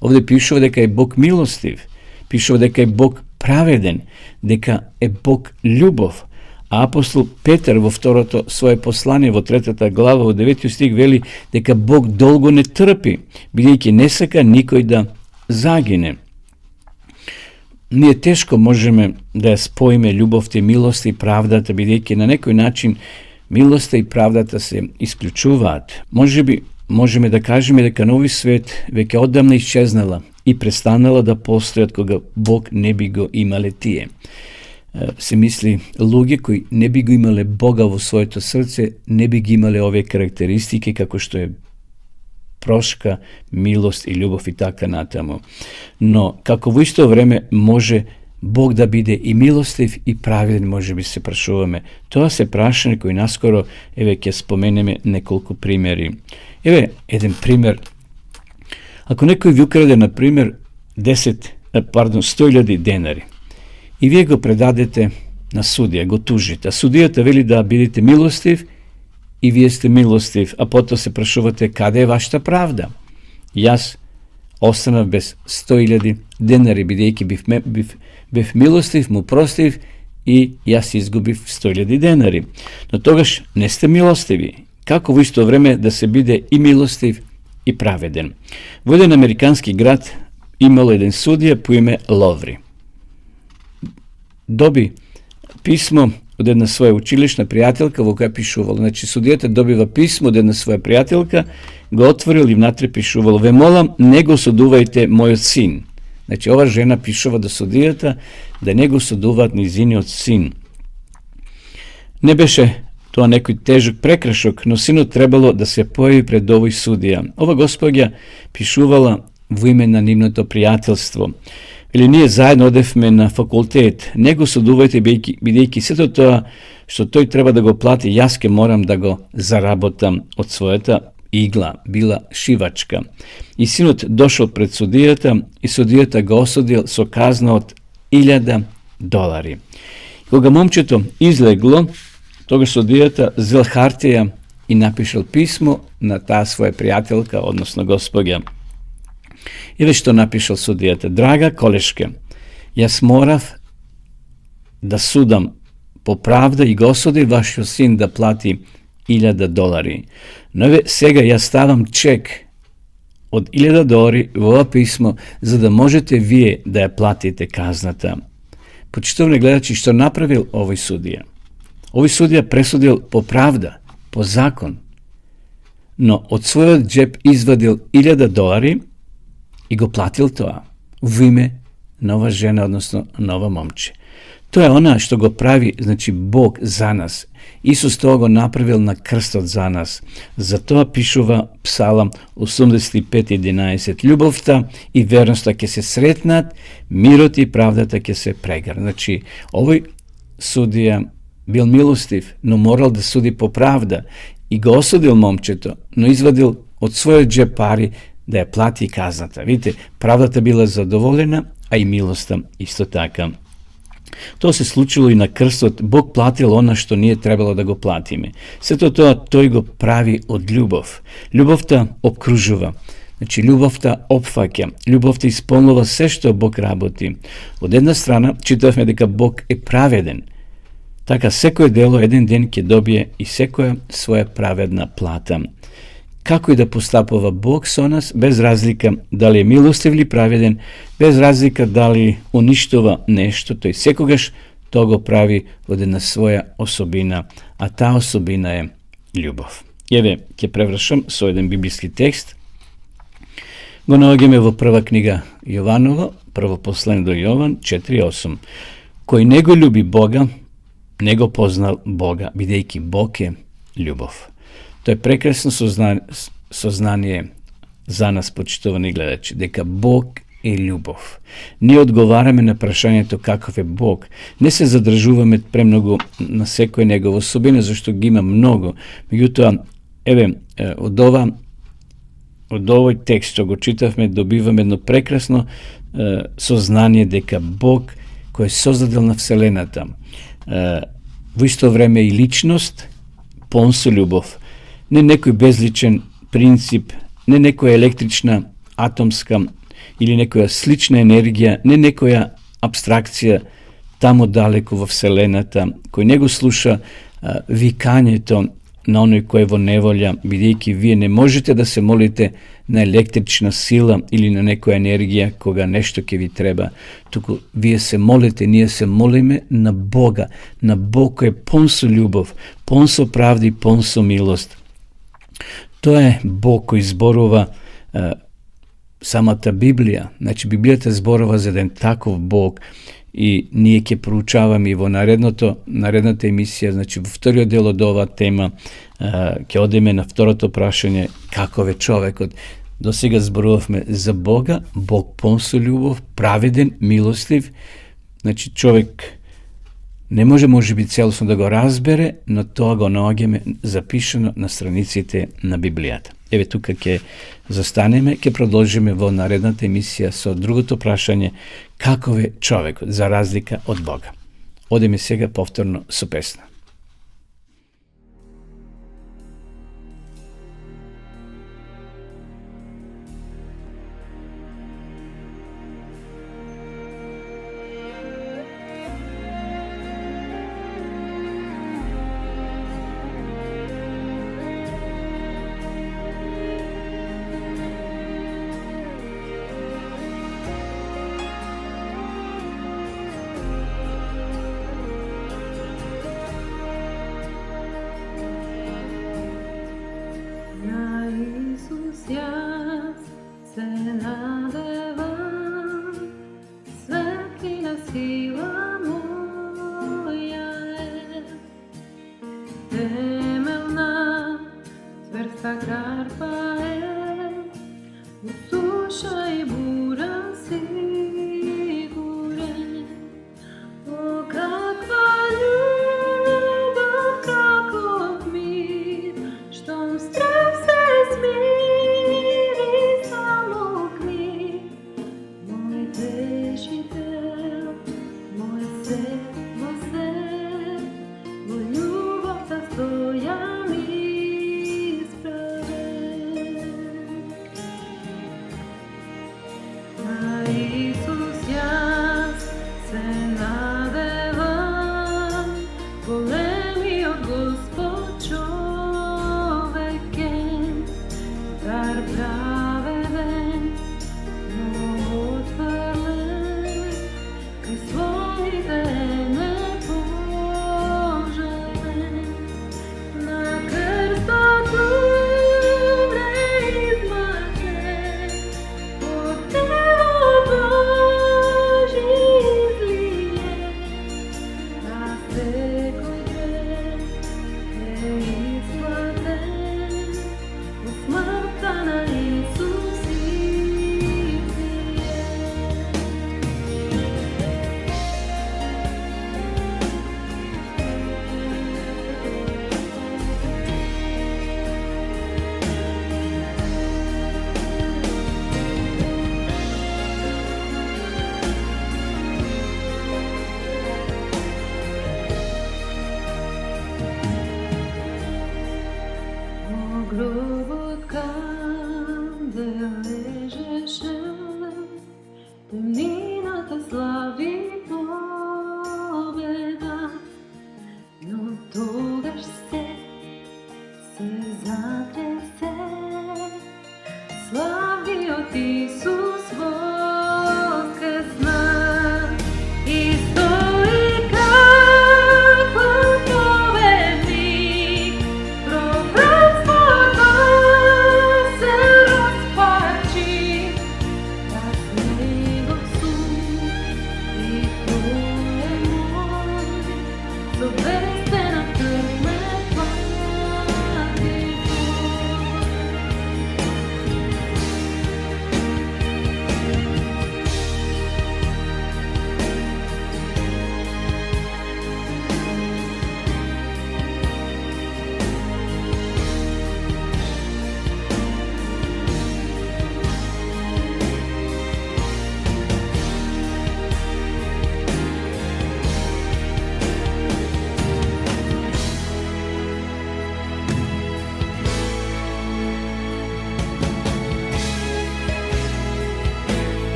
Овде пишува дека е Бог милостив, пишува дека е Бог праведен, дека е Бог љубов, А апостол Петар во второто свое послание во 3 глава во 9 стих вели дека Бог долго не трпи, бидејќи не сака никој да загине. Ние тешко можеме да ја споиме љубовта и милоста и правдата, бидејќи на некој начин милоста и правдата се исклучуваат. Можеби можеме да кажеме дека на овој свет веќе одамна исчезнала и престанала да постојат кога Бог не би го имале тие. Се мисли луѓе кои не би го имале Бога во своето срце, не би ги имале овие карактеристики како што е прошка, милост и љубов и така натаму. Но како во исто време може Бог да биде и милостив и праведен, може би се прашуваме. Тоа се прашање кои наскоро, еве ќе споменеме неколку примери. Еве еден пример. Ако некој ви украде, на пример, 100.000 денари и вие го предадете на судија, го тужите, а судијата вели да бидете милостив и вие сте милостив, а потоа се прашувате каде е вашата правда? Јас останав без 100.000 денари, бидејќи бив милостив, му простив и јас изгубив 100.000 денари. Но тогаш не сте милостиви. Како во исто време да се биде и милостив и праведен? Во еден американски град имало еден судија по име Ловри. Доби писмо од една своја училишна пријателка во која пишувало. Значи, судијата добива писмо од една своја пријателка, го отворил и внатре пишувало: ве молам, не го судувајте мојот син. Значи, ова жена пишува до судијата да не го судуваат низиниот син. Не беше тоа некој тежок прекршок, но синот требало да се појави пред овој судија. Ова госпоѓа пишувала во име на нивното пријателство. Или ние заедно одевме на факултет, не го судувајте, бидејќи сето тоа што тој треба да го плати, јас ке морам да го заработам од својата игла, била шивачка. И синот дошол пред судијата и судијата го осудил со казна од $1,000. Кога момчето излегло, тогаш судијата зел хартија и напишал писмо на таа своја пријателка, односно госпоѓа. Еве што напишал судијата: драга колешке, јас морав да судам по правда и го осуди вашиот син да плати $1,000. Но еве сега јас ставам чек од $1,000 во ова писмо, за да можете вие да ја платите казната. Почитувани гледачи, што направил овој судија? Овој судија пресудил по правда, по закон, но од својот джеб извадил $1,000 и го платил тоа во име на ова жена, односно на ова момче. Тоа е она што го прави, значи, Бог за нас. Исус тоа го направил на крстот за нас. Затоа пишува Псалам 85:11: љубовта и верноста ќе се сретнат, мирот и правдата ќе се прегрнат. Значи, овој судија бил милостив, но морал да суди по правда и го осудил момчето, но извадил од својот джеб пари да ја плати казната. Видите, правдата била задоволена, а и милоста исто така. Тоа се случило и на крстот. Бог платил она што ние требало да го платиме. Сето тоа тој го прави од љубов. Љубовта обкружува. Значи, љубовта опфаќа. Љубовта исполнува се што Бог работи. Од една страна, читавме дека Бог е праведен. Така, секој дело еден ден ќе добие и секоја своја праведна плата. Како и да постапува Бог со нас, без разлика дали е милостив или праведен, без разлика дали уништува нешто, тој секогаш тоа го прави од една своја особина, а таа особина е љубов. Еве, ќе превршам со еден библиски текст. Го наоѓаме во прва книга Јованова, прво послание до Јован 4:8. Кој не го љуби Бога, не го познал Бога, бидејќи Бог е љубов. Тоа е прекрасно сознание за нас, почитувани гледачи, дека Бог е љубов. Ние одговараме на прашањето каков е Бог. Не се задржуваме премногу на секој негова особина, зашто ги има многу. Меѓутоа, еве, од овој текст што го читавме, добиваме едно прекрасно сознание дека Бог кој е создадел на Вселената, во исто време и личност, полн со љубов. Не некој безличен принцип, не некоја електрична, атомска или некоја слична енергија, не некоја абстракција, тамо далеко во Вселената, кој не го слуша викањето на оној кој е во неволја, бидејќи вие не можете да се молите на електрична сила или на некоја енергија кога нешто ќе ви треба, туку вие се молите, ние се молиме на Бог кој е пон со љубов, пон со правда и пон со милост. Тоа е Бог кој зборува самата Библија. Значи, Библијата зборува за еден таков Бог и ние ќе проучаваме и во наредната емисија, значи во вториот дел од оваа тема, ќе одиме на второто прашање, каков е човекот. До сега зборувавме за Бога, Бог пон со љубов, праведен, милостив. Значи, човек не може би целосно да го разбере, но тоа го наоѓаме запишано на страниците на Библијата. Еве тука ќе застанеме, ќе продолжиме во наредната емисија со другото прашање, каков е човекот за разлика од Бога. Одиме сега повторно со песна.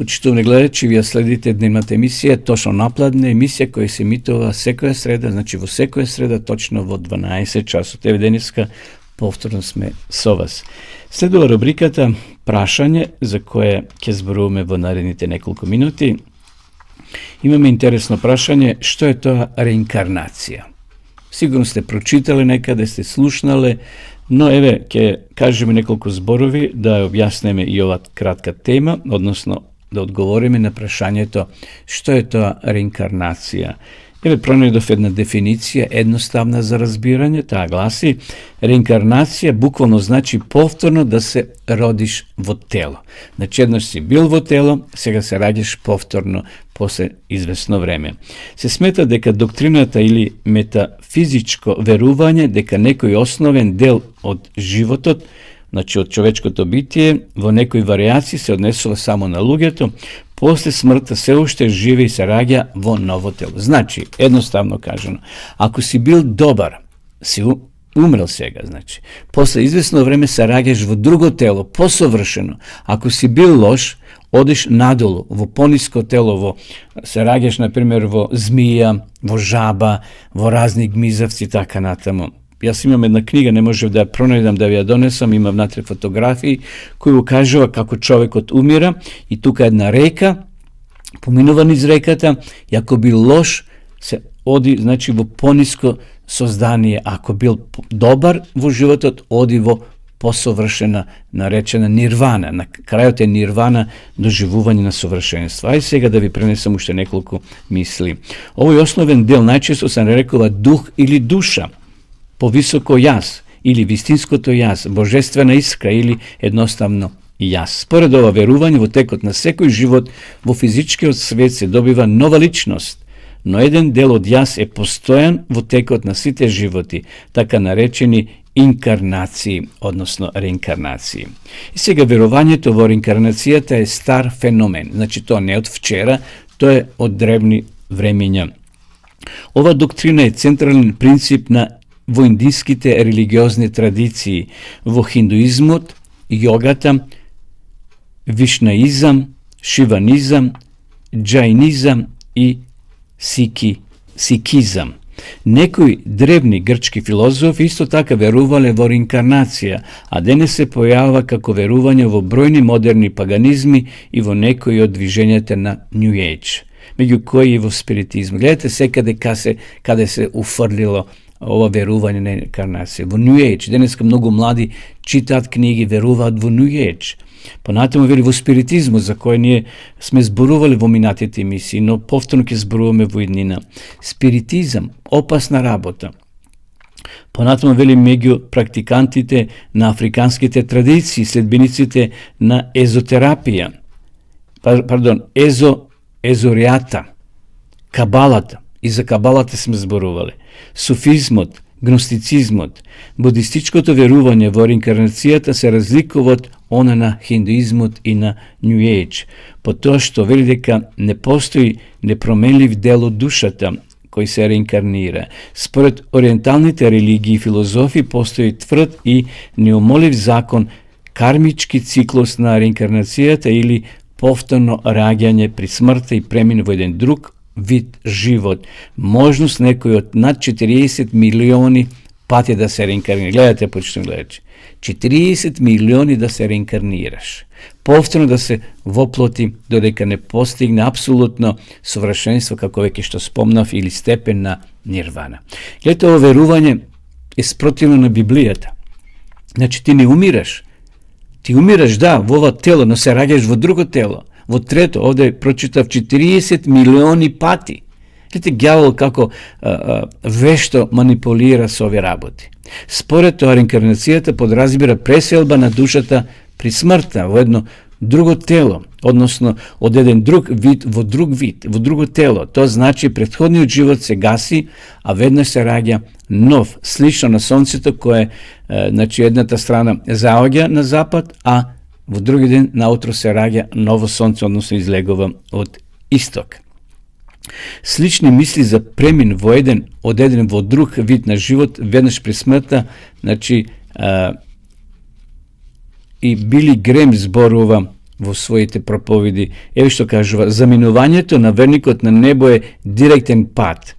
Почитувани гледачи, вие следите дневната емисија, точно напладна емисија која се емитува секоја среда, значи во секоја среда точно во 12 часот. Еве денеска повторно сме со вас. Следува рубриката прашање за кое ќе зборуваме во наредните неколку минути. Имаме интересно прашање, што е тоа реинкарнација? Сигурно сте прочитале некаде, сте слушнале, но еве ќе кажеме неколку зборови да објаснеме и оваа кратка тема, односно да одговориме на прашањето што е тоа реинкарнација. Еве пронајдов една дефиниција, едноставна за разбирање, таа гласи: реинкарнација буквално значи повторно да се родиш во тело. Значи еднаш си бил во тело, сега се раѓаш повторно после известно време. Се смета дека доктрината или метафизичко верување дека некој основен дел од животот, значи од човечкото битие, во некои варијации се однесува само на луѓето, после смртта се уште живе и се раѓа во ново тело. Значи, едноставно кажано, ако си бил добар, си умрел сега, значи, после известно време се раѓаш во друго тело, посовршено. Ако си бил лош, одиш надолу, во пониско тело, се раѓаш, например, во змија, во жаба, во разни гмизавци, така натаму. Јас имам една книга, не можев да ја пронајдам, да ви ја донесам, имам внатре фотографии, кои укажува како човекот умира и тука една река, поминува низ реката, и ако бил лош, се оди, значи, во пониско создание, ако бил добар во животот, оди во посовршена, наречена нирвана. На крајот е нирвана, доживување на совршенство. Ај сега да ви пренесам уште неколку мисли. Овој основен дел најчесто се нарекува дух или душа, повисоко јас или вистинското јас, божествена искра или едноставно јас. Според ова верување, во текот на секој живот во физичкиот свет се добива нова личност, но еден дел од јас е постојан во текот на сите животи, така наречени инкарнации, односно реинкарнации. И сега верувањето во реинкарнацијата е стар феномен, значи тоа не од вчера, тоа е од древни времења. Ова доктрина е централен принцип во индиските религиозни традиции, во хиндуизмот, јогата, вишнаизам, шиванизам, џаинизам и сикизам. Некои древни грчки филозофи исто така верувале во реинкарнација, а денес се појавува како верување во бројни модерни паганизми и во некои од движењата на New Age, меѓу кои и во спиритизм. Гледате секаде каде се уфрлило ова верување на реинкарнација. Во New Age, денеска многу млади читаат книги, веруваат во New Age. Понатаму вели во спиритизмот, за кој ние сме зборували во минатите емисии, но повторно ќе зборуваме во иднина. Спиритизам, опасна работа. Понатаму вели меѓу практикантите на африканските традиции, следбениците на езотерапија, езоријата, кабалата, и за кабалата сме зборували, суфизмот, гностицизмот, будистичкото верување во реинкарнацијата се разликува од она на хиндуизмот и на New Age, по тоа што вели дека не постои непроменлив дел од душата кој се реинкарнира. Според ориенталните религии и филозофи постои тврд и неумолив закон, кармички циклус на реинкарнацијата или повторно раѓање при смртта и премин во еден друг вид живот. Можност некој од над 40 милиони пати да се реинкарнира. Гледате, почитувани гледачи. 40 милиони да се реинкарнираш. Повторно да се воплоти додека не постигне апсолутно совршенство, како веќе што спомнав, или степен на нирвана. Гледате, ово верување е спротивно на Библијата. Значи ти не умираш. Ти умираш, да, во ова тело, но се раѓаш во друго тело. Во трето, овде прочитав 40 милиони пати. Гледате ѓавол како вешто манипулира со овие работи. Според тоа, реинкарнацијата подразбира преселба на душата при смртта во едно друго тело, односно од еден друг вид, во друго тело. Тоа значи претходниот живот се гаси, а веднаш се раѓа нов, слично на сонцето кое, значи едната страна заоѓа на запад, а во други ден наутро се раѓа ново сонце, односно излегува од исток. Слични мисли за премин од еден во друг вид на живот веднаш при смртта, значи и Били Грем зборува во своите проповеди. Еве што кажува, заминувањето на верникот на небо е директен пат.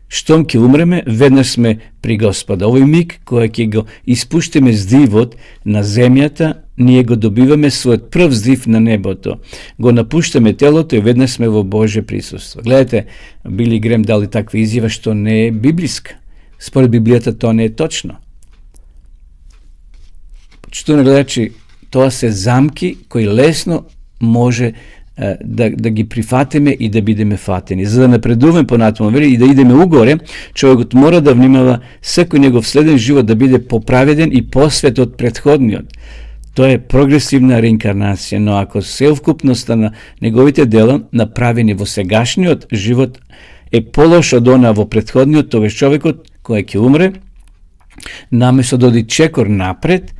Штом ќе умреме, веднаш сме при Господа. Овој миг кој ќе го испуштиме здивот на земјата, ние го добиваме својот прв здив на небото. Го напуштаме телото и веднаш сме во Божје присуство. Гледате, Били Грем дали таква изјава што не е библиска. Според Библијата тоа не е точно. Што не гледачи, тоа се замки кои лесно може да ги прифатиме и да бидеме фатени. За да напредуваме понатаму, вели, и да идеме угоре, човекот мора да внимава секој негов следен живот да биде поправеден и посвет од претходниот. Тоа е прогресивна реинкарнација, но ако совкупноста на неговите дела, направени во сегашниот живот, е полош од она во претходниот, тогаш човекот кој ќе умре, наместо да оди чекор напред,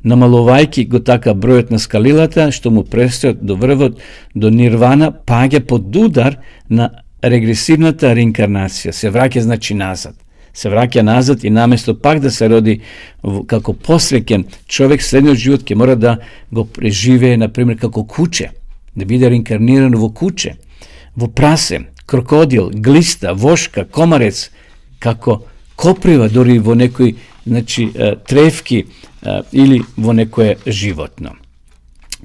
намалувајќи го така бројот на скалилата, што му престојат до врвот, до нирвана, паѓа под удар на регресивната реинкарнација. Се враќа, значи, назад. Се враќа назад и наместо пак да се роди како посреќен човек, следниот живот ќе мора да го преживее, например, како куче, да биде реинкарниран во куче, во прасе, крокодил, глиста, вошка, комарец, како коприва, дори во некои, значи, тревки или во некое животно.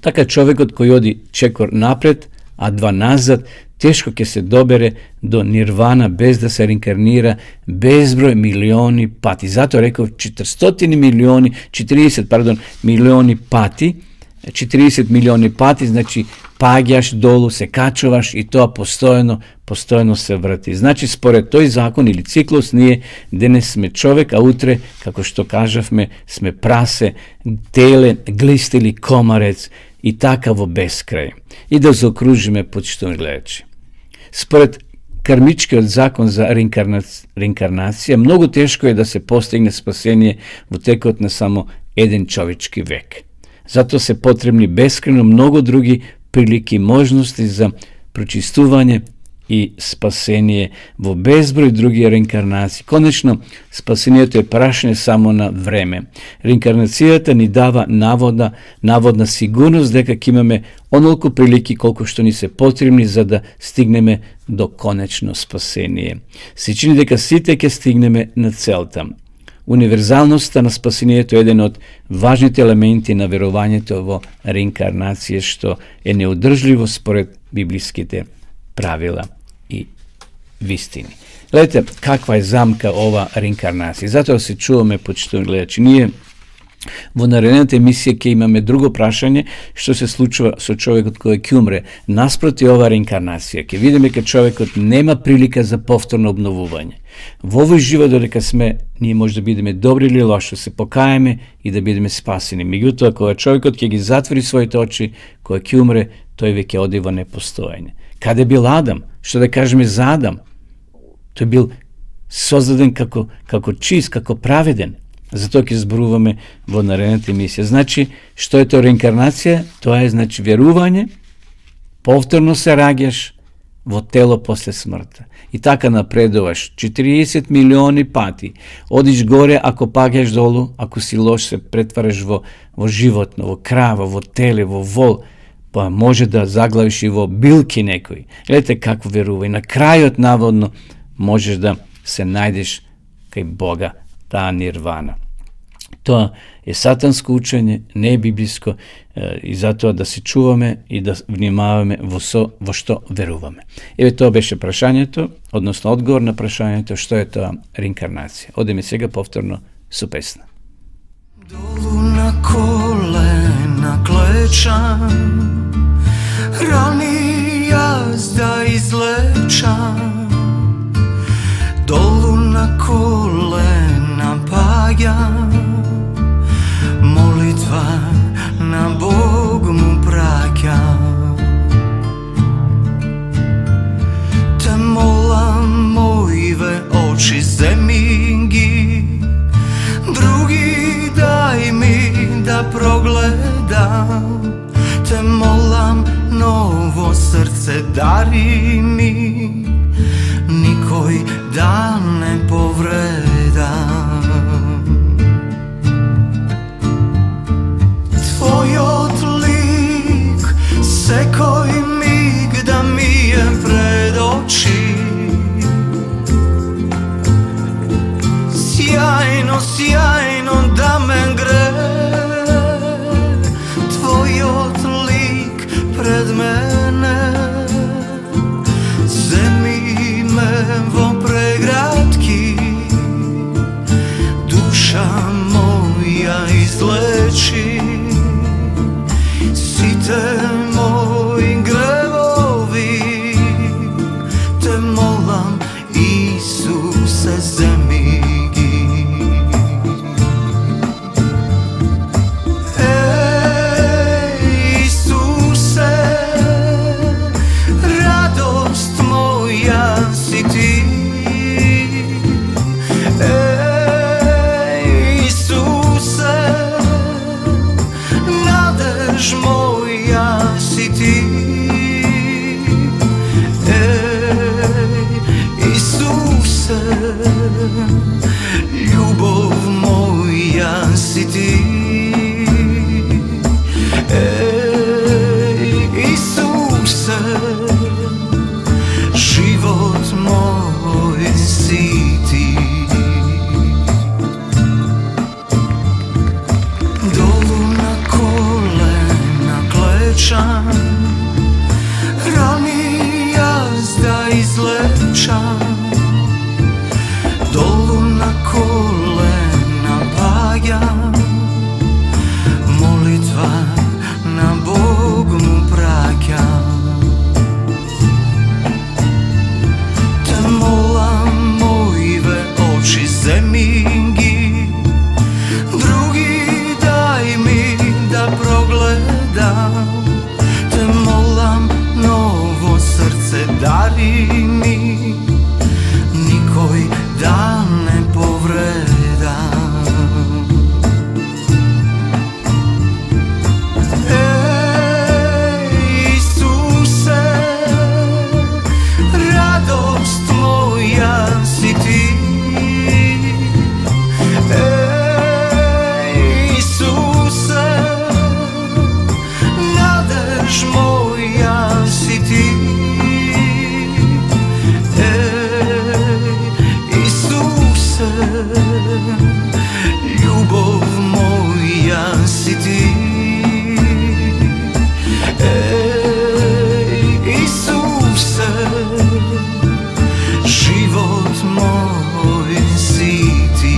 Така човекот кој оди чекор напред, а два назад, тешко ќе се добере до нирвана без да се реинкарнира безброј милиони пати. Затоа реков 40 милиони пати, 40 милиони пати, значи паѓаш долу, се качуваш и тоа постојано се врати. Значи според тој закон или циклус ние денес сме човек, а утре, како што кажавме, сме прасе, теле, глист или комарец и така во бескрај. И да заокружиме, почитувани гледачи. Според кармичкиот закон за реинкарнација, многу тешко е да се постигне спасение во текот на само еден човечки век. Затоа се потребни бескрајно многу други прилики, можности за прочистување и спасение во безброј други реинкарнации. Конечно, спасението е прашање само на време. Реинкарнацијата ни дава наводна сигурност дека ќе имаме онолку прилики колку што ни се потребни за да стигнеме до конечно спасение. Се чини дека сите ќе стигнеме на целта. Универзалноста на спасението е еден од важните елементи на верувањето во реинкарнација, што е неодржливо според библиските правила и вистини. Гледате каква е замка ова реинкарнација. Затоа се чуваме, почитувани гледачи, ние во наредната емисија ќе имаме друго прашање што се случува со човекот кој ќе умре. Наспроти ова реинкарнација, ќе видиме дека човекот нема прилика за повторно обновување. Во овој живот додека сме, ние може да бидеме добри или лоши, се покаеме и да бидеме спасени. Меѓутоа, кога човекот ќе ги затвори своите очи, кој ќе умре, тој веќе оди во непостоење. Каде бил Адам? Што да кажеме за Адам? Тој бил создаден како чист, како праведен. Затоа ќе зборуваме во наредната емисија. Значи, што е тоа реинкарнација? Тоа е, значи, верување, повторно се раѓаш во тело после смртта. И така напредуваш 40 милиони пати. Одиш горе, ако паѓаш долу, ако си лош се претвараш во животно, во крава, во теле, во вол, па може да заглавиш и во билки некои. Гледате како верува. И на крајот, наводно, можеш да се најдеш кај Бога, таа нирвана. Тоа е сатанско учење, не е библиско, и затоа да се чуваме и да внимаваме во што веруваме. Еве тоа беше прашањето, односно одговор на прашањето што е тоа реинкарнација. Одеме сега повторно со песна. Долу на колена клечам, рани јас да излечам. Долу на колена паѓам, молитва на Бог му праќам. Те молам, моиве очи земи ги, други дај ми да прогледам. Те молам, ново срце дари ми, никој да не повредам. Твојот лик slušam, dolu na kolena padam, molitva na Bog mu praćam. Te molam mojive oči zemingi, drugi daj mi da progledam. Te molam novo srce dari mi, nikoj da ne povredam. Isuse, radost moja si ti. Isuse, nadež moja si ti. Isuse, ljubov moja si ti. Isuse, život moj si ti.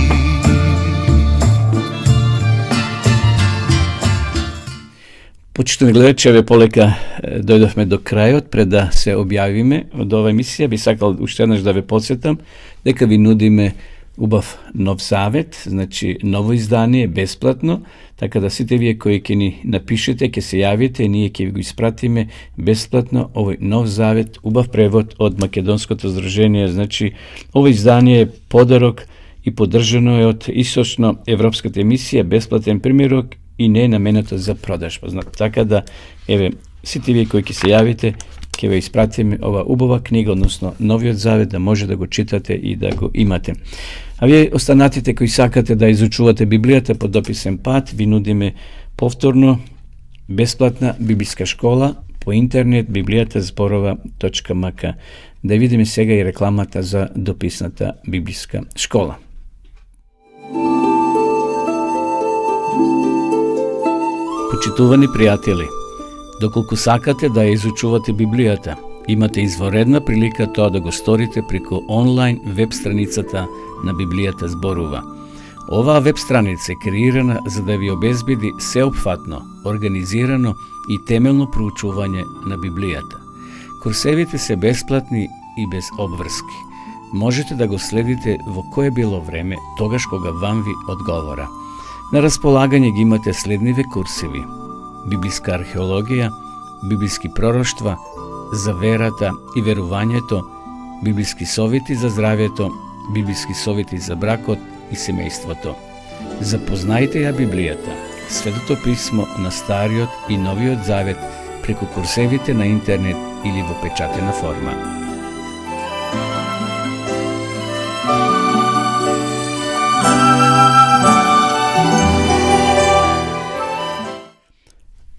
Почитувани гледачи, еве полека дојдовме до крајот. Пред да се објавиме од оваа емисија, би сакал уште еднаш да ве потсетам дека ви нудиме убав нов завет, значи ново издание, бесплатно, така да сите вие кои ќе ни напишете, ќе се јавите, ние ќе ви го испратиме бесплатно овој нов завет, убав превод од Македонското здружение. Значи, ова издание е подарок и поддржано е од Источно европската емисија, бесплатен примерок и не е наменето за продажба. Така да, еве, сите вие кои ќе се јавите, ќе ве испратиме ова убава книга, односно новиот завет, да може да го читате и да го имате. А вие останатите кои сакате да изучувате Библијата по дописен пат, ви нудиме повторно бесплатна библиска школа по интернет bibliјatazborova.mk. Да видиме сега и рекламата за дописната библиска школа. Почитувани пријатели, доколку сакате да ја изучувате Библијата, имате изворедна прилика тоа да го сторите преку онлайн веб страницата на Библијата зборува. Оваа веб страница е креирана за да ви обезбеди сеопфатно, организирано и темелно проучување на Библијата. Курсевите се бесплатни и без обврски. Можете да го следите во кое било време, тогаш кога вам ви одговора. На располагање ги имате следниве курсеви: библиска археологија, библиски пророштва, за верата и верувањето, библиски совети за здравјето, библиски совети за бракот и семејството. Запознајте ја Библијата, Светото писмо на Стариот и Новиот Завет преку курсевите на интернет или во печатена форма.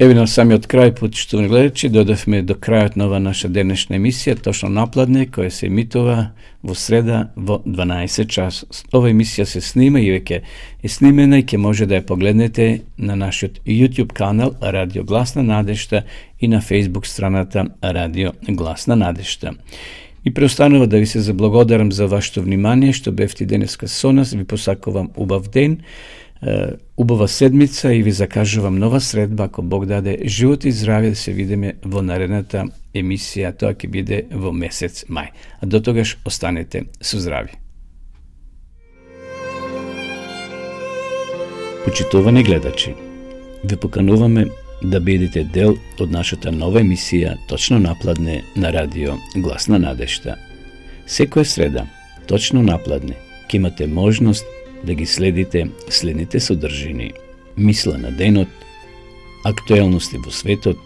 Еве на самиот крај, почитувани гледачи, дојдовме до крајот на ова наша денешна емисија, точно напладне, која се емитува во среда во 12 час. Ова емисија се снима и веќе е снимена и ќе може да ја погледнете на нашиот YouTube канал Радио Гласна Надежда и на Facebook страната Радио Гласна Надежда. И преостанува да ви се заблагодарам за вашето внимание, што бевте денеска со нас. Ви посакувам убав ден, убава седмица и ви закажувам нова средба, ако Бог даде живот и здравје, да се видиме во наредната емисија, тоа ќе биде во месец мај. А до тогаш останете со здрави. Почитувани гледачи, ве покануваме да бидете дел од нашата нова емисија точно напладне на Радио Гласна Надежда. Секоја среда, точно напладне, ќе имате можност да ги следите следните содржини: мисла на денот, актуелности во светот,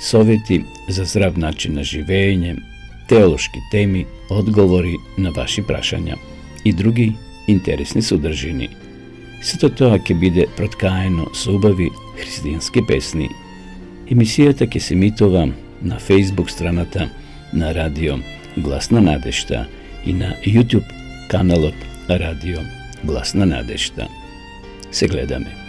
совети за здрав начин на живење, теолошки теми, одговори на ваши прашања и други интересни содржини. Сето тоа ќе биде проткаено со убави христијански песни. Емисијата ќе се емитува на Facebook страната на Радио Гласна Надежда и на YouTube каналот Радио Гласна Надежда. Се гледаме.